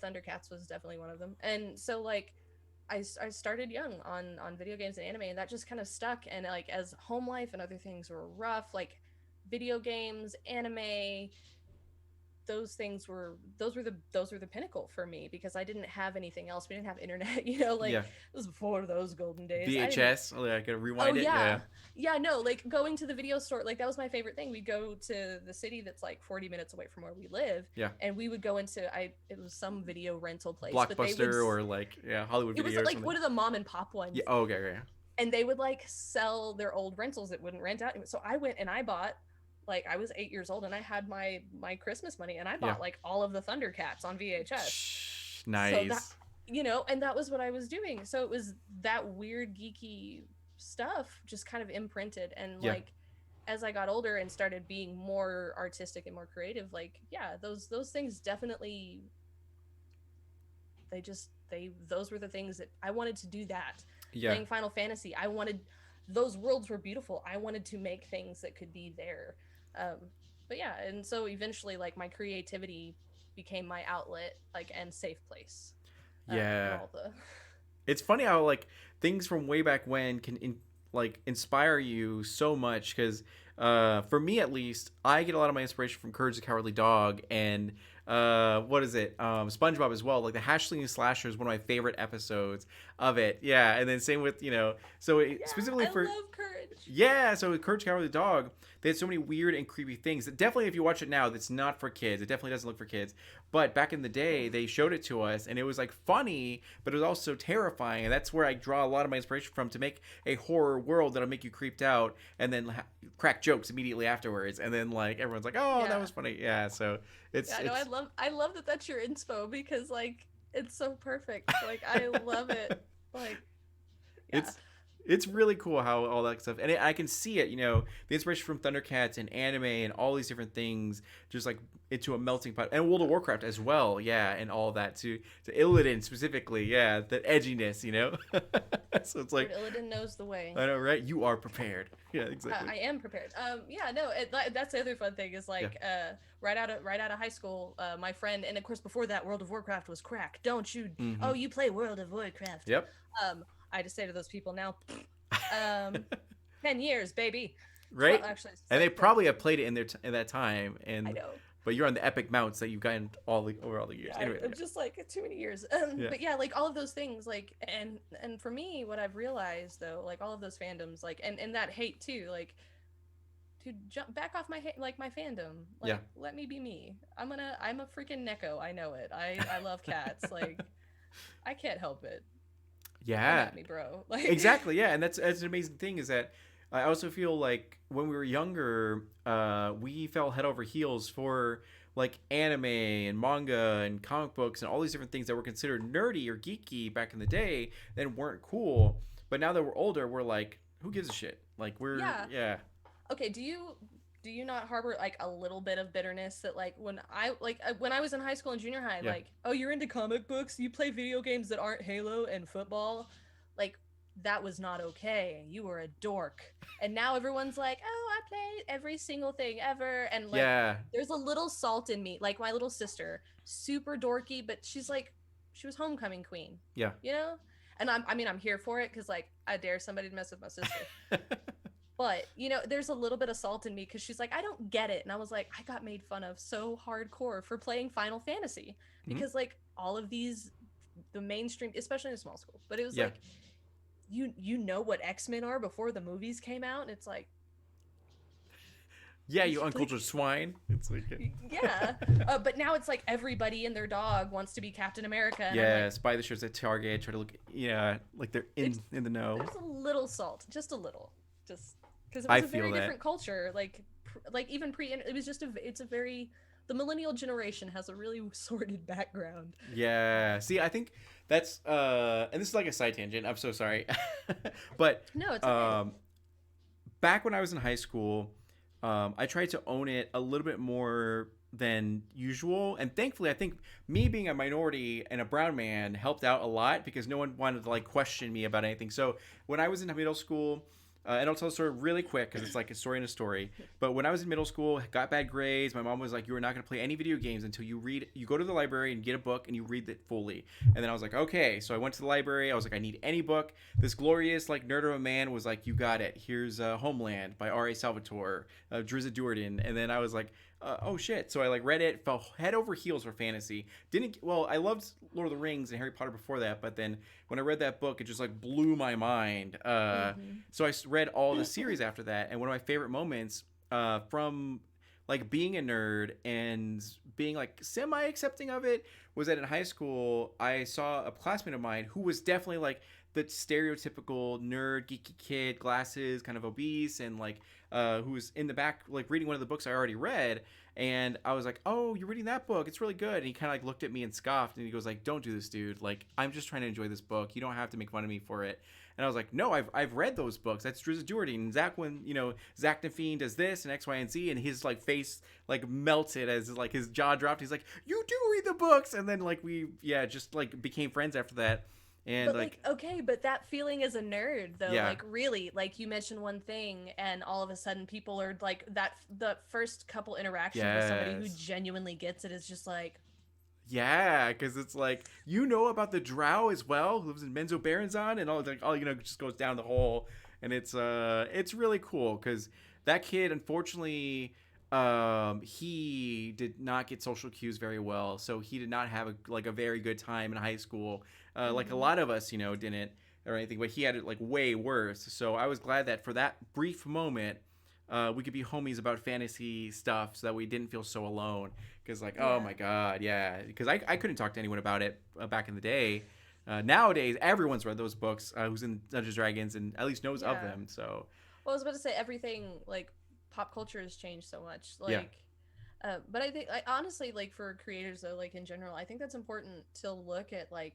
Thundercats was definitely one of them. And so, like, I started young on video games and anime, and that just kind of stuck. And, like, as home life and other things were rough, like, video games, anime, those were the pinnacle for me, because I didn't have anything else. We didn't have internet, like, Yeah. it was before those golden days. I didn't. VHS. Oh, yeah, I gotta Oh rewind it. yeah. Yeah. Yeah, no, like, going to the video store, like, that was my favorite thing. We'd go to the city that's like 40 minutes away from where we live, Yeah. and we would go into, I it was some video rental place, but they would, Blockbuster or like yeah Hollywood it was Video or like something. one of the mom and pop Yeah. ones, Oh, okay. Okay. and they would, like, sell their old rentals that wouldn't rent out. So I went and I bought, like, I was 8 years old, and I had my Christmas money, and I Yeah. bought, like, all of the Thundercats on VHS. So that, Nice. and that was what I was doing. So it was that weird geeky stuff just kind of imprinted. And, Yeah. like, as I got older and started being more artistic and more creative, like, yeah, those things definitely, those were the things that I wanted to do. That, Yeah. playing Final Fantasy, I wanted, those worlds were beautiful. I wanted to make things that could be there. um but yeah, and so eventually, like, my creativity became my outlet, like, and safe place, and Yeah. all the It's funny how like things from way back when can like inspire you so much because for me at least I get a lot of my inspiration from Courage the Cowardly Dog and what is it SpongeBob as well. Like the Hashling Slasher is one of my favorite episodes of it. Yeah, and then same with so Yeah, specifically I for love Courage. yeah, so with Courage the Cowardly Dog, they had so many weird and creepy things. Definitely, if you watch it now, that's not for kids. It definitely doesn't look for kids. But back in the day, they showed it to us, and it was like funny, but it was also terrifying. And that's where I draw a lot of my inspiration from to make a horror world that'll make you creeped out, and then crack jokes immediately afterwards. And then like everyone's like, "Oh, that Yeah. was funny." Yeah, so it's Yeah, no, I it's love I love that that's your inspo, because, like, it's so perfect. Like, I love it. Like, yeah. it's it's really cool how all that stuff I can see it, the inspiration from Thundercats and anime and all these different things just like into a melting pot, and World of Warcraft as well, yeah, and all that to Illidan specifically, yeah, that edginess, so it's Lord like Illidan knows the way. I know, right? You are prepared. Yeah, exactly. I am prepared. Yeah, no, that's the other fun thing is, Yeah. like, right out of high school, my friend, and of course before that, World of Warcraft was crack. Don't you? Mm-hmm. Oh, you play World of Warcraft? Yep. I just say to those people now, um, 10 years, baby. Right. Well, actually, And they like, probably have played it in that time, I and know. but you're on the epic mounts that you've gotten over all the years. Yeah, Anyway, I'm just like, too many years. yeah. But yeah, like, all of those things, like, and for me, what I've realized, though, like, all of those fandoms, like, and that hate too, like, to jump back off like, my fandom, like, Yeah. let me be me. I'm a freaking Neko. I know it. I love cats. Like, I can't help it. Come Yeah. at me, bro. Like, Exactly, yeah, and that's an amazing thing is that I also feel like when we were younger, we fell head over heels for like anime and manga and comic books and all these different things that were considered nerdy or geeky back in the day and weren't cool. But now that we're older, we're like, who gives a shit? Like we're Yeah. yeah, Okay, do you not harbor like a little bit of bitterness that like when I was in high school and junior high, yeah, like, oh, you're into comic books, you play video games that aren't Halo and football, like that was not okay. You were a dork. And now everyone's like, oh, I play every single thing ever, and like yeah, there's a little salt in me. Like my little sister, super dorky, but she's like she was homecoming queen, yeah. you know? And I'm here for it because like I dare somebody to mess with my sister. But, there's a little bit of salt in me because she's like, I don't get it. And I was like, I got made fun of so hardcore for playing Final Fantasy Mhm. because, like, all of these, the mainstream, especially in a small school, but it was Yeah, like, you know what X-Men are before the movies came out? And it's yeah. You like, uncultured swine. It's like yeah. But now it's like everybody and their dog wants to be Captain America. And I'm like, yes, buy the shirts at Target. Try to look, yeah, like they're it's, in the know. there's a little salt, just a little. Just because it I was a feel very that. different culture, like even it was just it's a very the millennial generation has a really sordid background. Yeah. See, I think that's and this is like a side tangent. I'm so sorry. But No, it's okay. um back when I was in high school, I tried to own it a little bit more than usual. And thankfully, I think me being a minority and a brown man helped out a lot because no one wanted to like question me about anything. So when I was in middle school, and I'll tell the story really quick because it's like a story in a story. But when I was in middle school, got bad grades. My mom was like, "You are not going to play any video games until you read. You go to the library and get a book and you read it fully." And then I was like, "Okay." So I went to the library. I was like, "I need any book." This glorious like nerd of a man was like, "You got it. Here's Homeland by R.A. Salvatore, Drizzt Do'Urden." And then I was like, "Oh shit!" So I like read it, fell head over heels for fantasy. Didn't well, I loved Lord of the Rings and Harry Potter before that, but then when I read that book, it just like blew my mind. Mm-hmm. So I read all the series after that, and one of my favorite moments from like being a nerd and being like semi accepting of it was that in high school I saw a classmate of mine who was definitely like the stereotypical nerd geeky kid, glasses, kind of obese, and like who was in the back like reading one of the books I already read. And I was like, "Oh, you're reading that book? It's really good." And he kind of like looked at me and scoffed, and he goes like, "Don't do this, dude. Like, I'm just trying to enjoy this book. You don't have to make fun of me for it." And I was like, "No, I've read those books. That's Drizzt Do'Urden and Zach. When Zach Nafine does this and X, Y, and Z." And his like face like melted as like his jaw dropped. He's like, "You do read the books." And then like we just like became friends after that. And But like like, okay, but that feeling as a nerd though, yeah, like really, like you mentioned one thing and all of a sudden people are like that the first couple interactions with somebody who yes. genuinely gets it is just like, Yeah, because it's like about the Drow as well, who lives in Menzo Baranzan, and all just goes down the hole, and it's really cool because that kid unfortunately he did not get social cues very well, so he did not have a very good time in high school, like a mm-hmm. lot of us didn't or anything, but he had it like way worse. So I was glad that for that brief moment. We could be homies about fantasy stuff so that we didn't feel so alone because like oh Yeah. my god yeah because I couldn't talk to anyone about it back in the day. Nowadays everyone's read those books who's in Dungeons and Dragons and at least knows of Yeah. them, so Well, I was about to say everything like pop culture has changed so much. yeah, But I think I honestly like for creators though, like in general, I think that's important to look at like,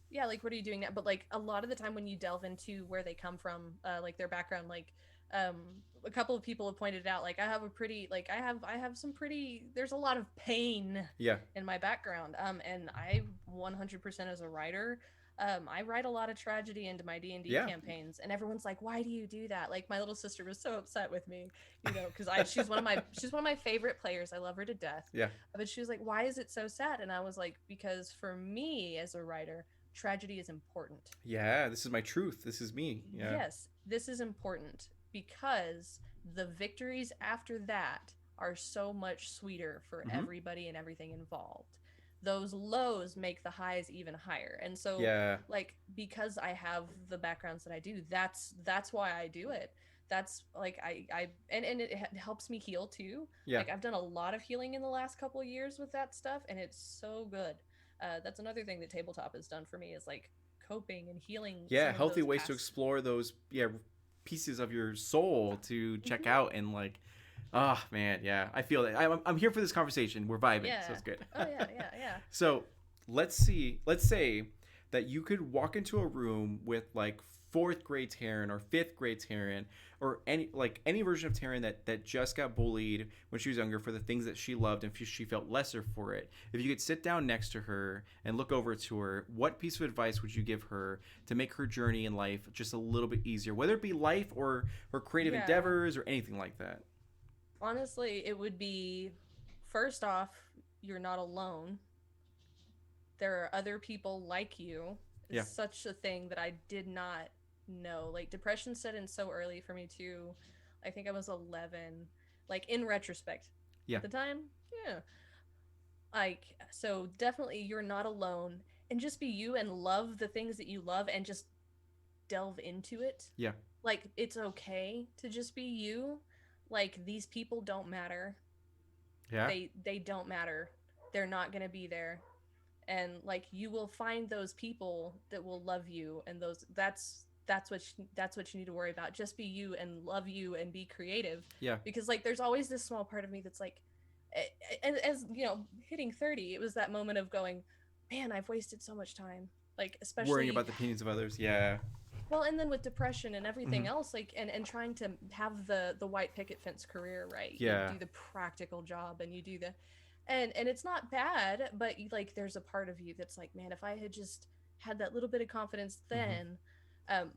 yeah, like what are you doing now? But like a lot of the time when you delve into where they come from, like their background, like um a couple of people have pointed out like I have a pretty like I have some pretty there's a lot of pain yeah, in my background. And I 100% as a writer, I write a lot of tragedy into my D&D yeah. campaigns, and everyone's like, "Why do you do that?" Like my little sister was so upset with me, because I she's one of my favorite players. I love her to death, Yeah, but she was like, "Why is it so sad?" And I was like, "Because for me as a writer, tragedy is important. yeah, this is my truth, this is me, yeah, Yes, this is important because the victories after that are so much sweeter for mm-hmm. everybody and everything involved. Those lows make the highs even higher. And so Yeah, like because I have the backgrounds that I do, that's why I do it. That's like I and it helps me heal too. yeah, Like I've done a lot of healing in the last couple of years with that stuff, and it's so good. That's another thing that tabletop has done for me is like coping and healing yeah, some of healthy those ways to past. explore those, yeah, pieces of your soul to check Hmm. out and like, oh man, yeah, I feel that. I'm here for this conversation. We're vibing, so Yeah. it's good. Oh yeah, yeah, yeah. So let's say that you could walk into a room with like fourth grade Taryn or fifth grade Taryn or any version of Taryn that just got bullied when she was younger for the things that she loved and she felt lesser for it. If you could sit down next to her and look over to her, what piece of advice would you give her to make her journey in life just a little bit easier, whether it be life or her creative Yeah. endeavors or anything like that? Honestly, it would be first off, you're not alone. There are other people like you. Is Yeah, such a thing that I did not know. Like depression set in so early for me too. I think I was 11. Like in retrospect, yeah, at the time, yeah. Like so definitely you're not alone and just be you and love the things that you love and just delve into it. yeah, Like it's okay to just be you. Like these people don't matter. yeah, They don't matter. They're not going to be there. And like you will find those people that will love you and those that's what you need to worry about. Just be you and love you and be creative yeah. because like there's always this small part of me that's like as you know, hitting 30, it was that moment of going, man, I've wasted so much time. Like Worrying especially about the opinions of others. Yeah. well, and then with depression and everything Mm-hmm. else, like and trying to have the white picket fence career, right? You Yeah. do the practical job and you do the and it's not bad, but you, like there's a part of you that's like, man, if I had just had that little bit of confidence Mm-hmm. then, um,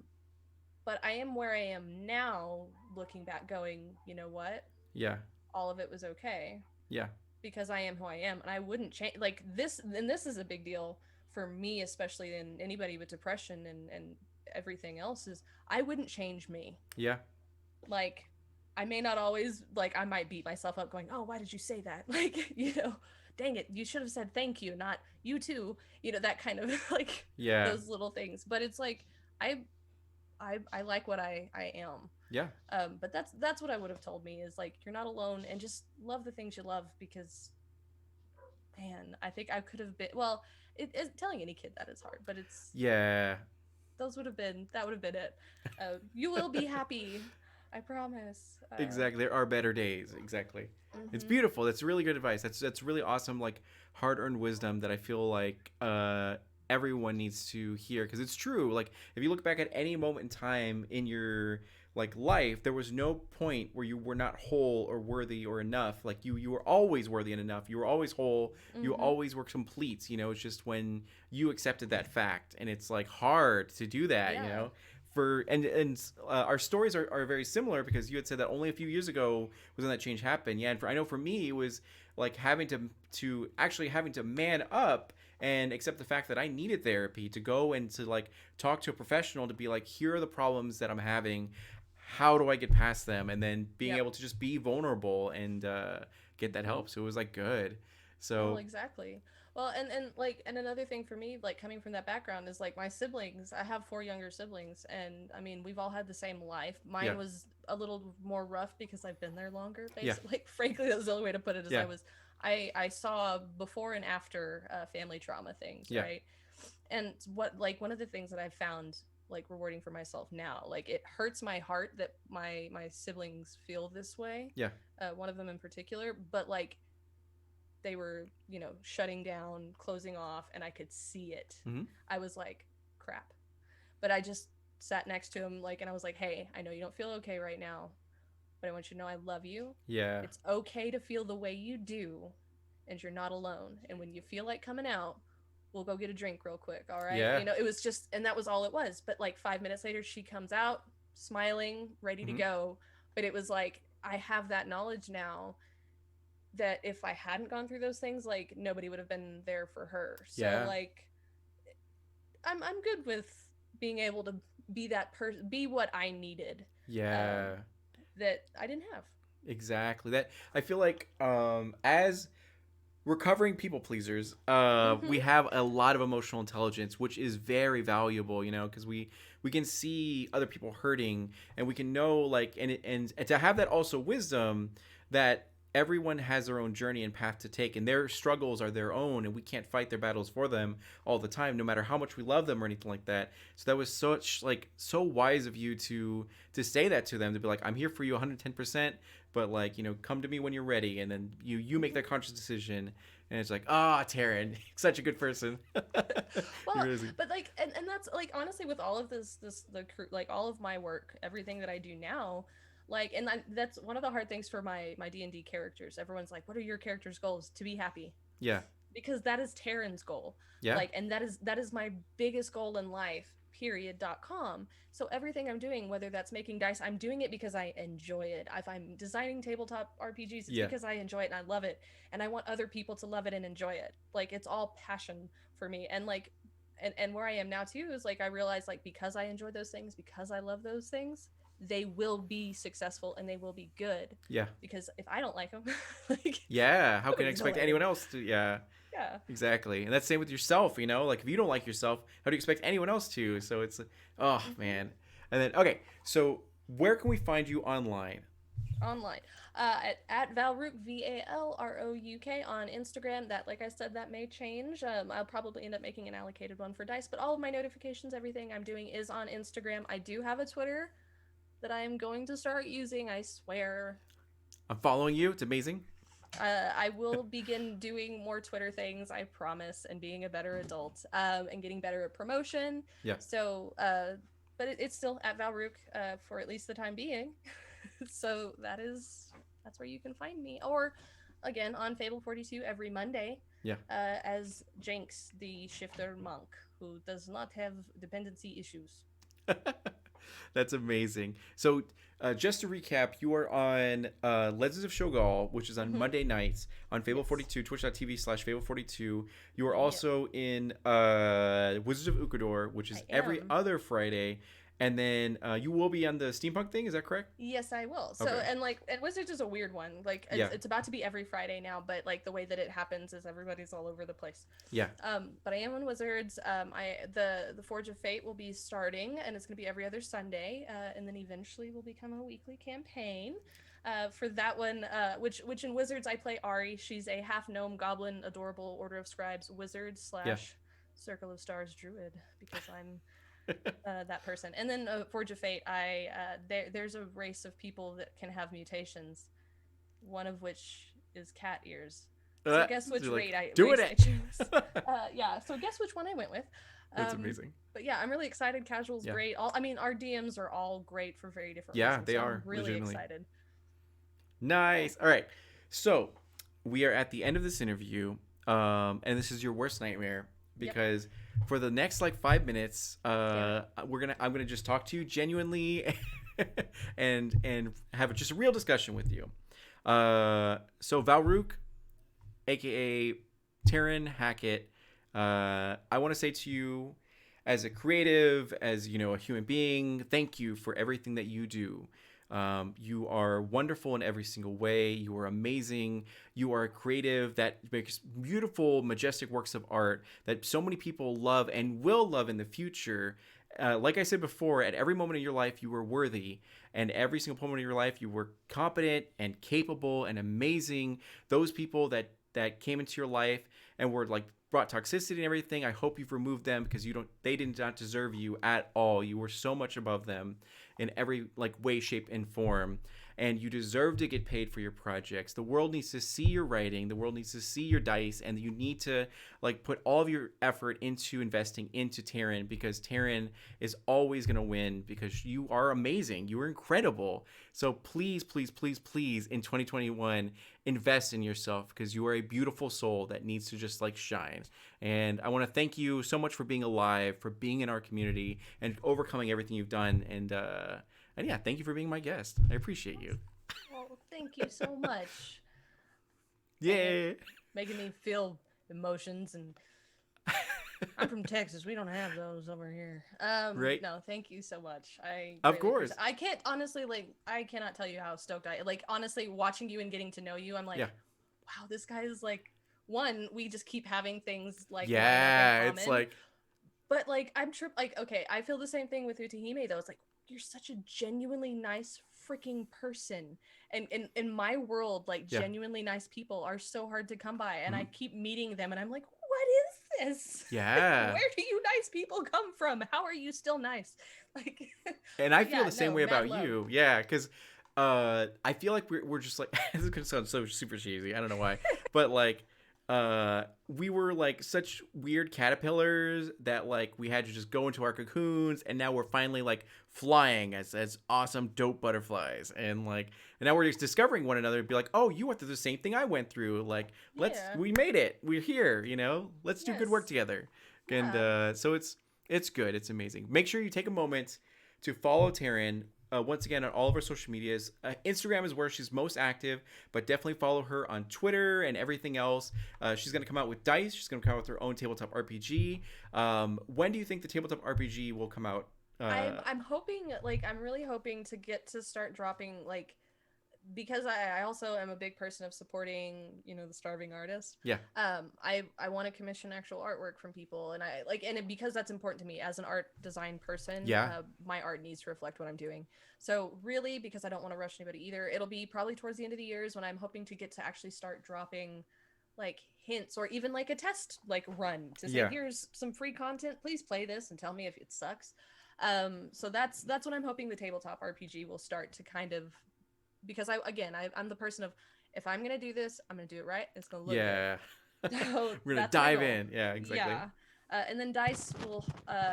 but I am where I am now, looking back, going, you know what? Yeah. All of it was okay Yeah. because I am who I am, and I wouldn't change. Like this, and this is a big deal for me, especially in anybody with depression and everything else. Is I wouldn't change me. Yeah. Like I may not always like I might beat myself up going, oh, why did you say that? Like you know, dang it, you should have said thank you, not you too. You know that kind of like Yeah. those little things. But it's like I I like what I am. Yeah. But that's what I would have told me is like you're not alone and just love the things you love because man, I think I could have been well. Telling any kid that is hard, but it's Yeah. those would have been that would have been it. You will be happy, I promise. Exactly. There are better days. Exactly. It's Mm-hmm. beautiful. That's really good advice. That's really awesome. Like hard earned wisdom that I feel like everyone needs to hear because it's true. Like if you look back at any moment in time in your like life, there was no point where you were not whole or worthy or enough. Like you were always worthy and enough. You were always whole. You Mm-hmm. always were complete. You know, it's just when you accepted that fact, and it's like hard to do that. You Yeah. know, for and our stories are very similar because you had said that only a few years ago was when that change happened. Yeah, and I know for me it was like having to actually having to man up and accept the fact that I needed therapy to go and to like talk to a professional to be like, here are the problems that I'm having. How do I get past them? And then being Yep. able to just be vulnerable and get that help. So it was like good. Well, So exactly. Well, and like and another thing for me, like coming from that background, is like my siblings. I have four younger siblings, and I mean we've all had the same life. yeah, Mine was a little more rough because I've been there longer. yeah, Basically, like frankly, that's the only way to put it. Is yeah, I saw before and after family trauma things, yeah, right? And what like one of the things that I've found like rewarding for myself now, like it hurts my heart that my siblings feel this way. yeah. One of them in particular, but like they were, you know, shutting down, closing off, and I could see it. Mm-hmm. I was like, crap. But I just sat next to him, like, and I was like, hey, I know you don't feel okay right now, but I want you to know I love you. Yeah, It's okay to feel the way you do, and you're not alone. And when you feel like coming out, we'll go get a drink real quick, all right? yeah. You know, it was just, and that was all it was. But like 5 minutes later, she comes out, smiling, ready to Mm-hmm. go. But it was like, I have that knowledge now that if I hadn't gone through those things, like nobody would have been there for her. So Yeah, like I'm good with being able to be that person, be what I needed, yeah. that I didn't have. Exactly. That I feel like as recovering people pleasers, we Mm-hmm. have a lot of emotional intelligence, which is very valuable, you know, because we can see other people hurting and we can know like and to have that also wisdom that everyone has their own journey and path to take, and their struggles are their own, and we can't fight their battles for them all the time, no matter how much we love them or anything like that. So that was such like so wise of you to say that to them, to be like, I'm here for you 110%, but like, come to me when you're ready, and then you make that conscious decision. And it's like, Taryn, such a good person. Well, Really. but like, and that's like honestly with all of like all of my work, everything that I do now, like, and that's one of the hard things for my D&D characters. Everyone's like, what are your character's goals? To be happy, Yeah. because that is Taryn's goal. Yeah. Like, and that is my biggest goal in life, period.com. So everything I'm doing, whether that's making dice, I'm doing it because I enjoy it. If I'm designing tabletop RPGs, it's Yeah. because I enjoy it and I love it, and I want other people to love it and enjoy it. Like, it's all passion for me. And like, and where I am now too is like, I realize, like, because I enjoy those things, because I love those things, they will be successful and they will be good. Yeah. Because if I don't like them, like, Yeah. How can I nobody's gonna expect like anyone them. else to? Yeah. Yeah. Exactly. And that's the same with yourself, Like if you don't like yourself, how do you expect anyone else to? So it's oh Mm-hmm. man. And then okay, so where can we find you online? Online, at Valrook, VALROUK on Instagram. That, like I said, that may change. I'll probably end up making an allocated one for dice, but all of my notifications, everything I'm doing is on Instagram. I do have a Twitter that I am going to start using, I swear. I'm following you. It's amazing. I will begin doing more Twitter things, I promise, and being a better adult, and getting better at promotion. Yeah. So, but it's still at Valrook, for at least the time being. So that's where you can find me. Or again on Fable 42 every Monday, Yeah. as Jinx, the shifter monk who does not have dependency issues. That's amazing. So, just to recap, you are on Legends of Shogal, which is on Mm-hmm. Monday nights on Fable Yes. 42, twitch.tv/Fable 42. You are Yep. also in Wizards of Ukador, which I is every am. other Friday. And then you will be on the steampunk thing. Is that correct? Yes, I will. So, Okay. and like, and Wizards is a weird one. Like, Yeah. it's about to be every Friday now, but like the way that it happens is everybody's all over the place. Yeah. But I am on Wizards. The Forge of Fate will be starting, and it's going to be every other Sunday, and then eventually will become a weekly campaign. For that one, which in Wizards I play Ari. She's a half gnome, goblin, adorable Order of Scribes wizard Yeah. slash Circle of Stars druid, because I'm that person. And then Forge of Fate, there's a race of people that can have mutations, one of which is cat ears. So guess So which you're like, race I doing race I it. chose. Yeah. So guess which one I went with. That's Um, amazing. but yeah, I'm really excited. Casual's Yeah. great. I mean, our DMs are all great for very different Yeah, reasons. they So I'm are really legitimately. excited. Nice. All right. So we are at the end of this interview, and this is your worst nightmare Yep. because for the next like 5 minutes, Damn it. I'm gonna just talk to you genuinely, and have just a real discussion with you. So Valrook, aka Taryn Hackett, I want to say to you, as a creative, as a human being, thank you for everything that you do. You are wonderful in every single way. You are amazing. You are a creative that makes beautiful, majestic works of art that so many people love and will love in the future. Like I said before, at every moment in your life, you were worthy. And every single moment in your life, you were competent and capable and amazing. Those people that came into your life and were like brought toxicity and everything, I hope you've removed them because they did not deserve you at all. You were so much above them in every like way, shape, and form. And you deserve to get paid for your projects. The world needs to see your writing. The world needs to see your dice, and you need to like put all of your effort into investing into Taryn, because Taryn is always gonna win because you are amazing. You are incredible. So please, please, please, please, in 2021, invest in yourself because you are a beautiful soul that needs to just like shine. And I want to thank you so much for being alive, for being in our community, and overcoming everything you've done. And yeah, thank you for being my guest. I appreciate you. Well, thank you so much. Dang it, Yeah. making me feel emotions. And I'm from Texas. We don't have those over here. Right. No, thank you so much. I Of greatly appreciate course. it. I can't honestly, like, I cannot tell you how stoked like, honestly, watching you and getting to know you, I'm Yeah. like, wow, this guy is like, one, we just keep having things like line up in Yeah. It's common. like But like, like, okay, I feel the same thing with Utahime though. It's like, you're such a genuinely nice freaking person. And in my world, like Yeah. genuinely nice people are so hard to come by, and I Mhm. keep meeting them and I'm like, what is this? Like, Yeah. where do you nice people come from? How are you still nice? Like, And I but feel yeah, the same no, way mad about love. you. Yeah, because I feel like we're just like this is gonna sound so super cheesy. I don't know why, but like we were like such weird caterpillars that like we had to just go into our cocoons, and now we're finally like flying as awesome dope butterflies, and now we're just discovering one another and be like, oh, you went through the same thing I went through. Like Yeah. we made it. We're here. You know, let's do good work Yes. together. And Yeah. so it's good. It's amazing. Make sure you take a moment to follow Taryn. Once again, on all of our social medias. Instagram is where she's most active, but definitely follow her on Twitter and everything else. She's going to come out with Dice. She's going to come out with her own tabletop RPG. When do you think the tabletop RPG will come out? I'm hoping, like, I'm really hoping to get to start dropping, like, because I also am a big person of supporting, the starving artist. Yeah, I want to commission actual artwork from people, and I like, and because that's important to me as an art design person. yeah, My art needs to reflect what I'm doing. So really, because I don't want to rush anybody either, it'll be probably towards the end of the years when I'm hoping to get to actually start dropping like hints, or even like a test like run to say, yeah, here's some free content, please play this and tell me if it sucks. So that's what I'm hoping the tabletop RPG will start to kind of, because I'm the person of, if I'm gonna do this, I'm gonna do it right. It's gonna look good. yeah. So We're gonna that's my dive goal. in. Yeah, exactly. Yeah. And then Dice will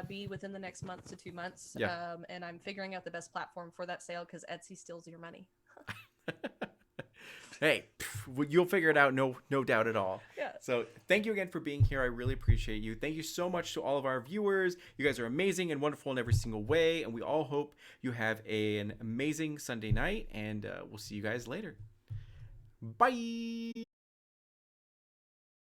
be within the next month to 2 months. Yeah. And I'm figuring out the best platform for that sale because Etsy steals your money. Hey, you'll figure it out, no doubt at all. Yeah. So thank you again for being here. I really appreciate you. Thank you so much to all of our viewers. You guys are amazing and wonderful in every single way, and we all hope you have an amazing Sunday night, and we'll see you guys later. Bye.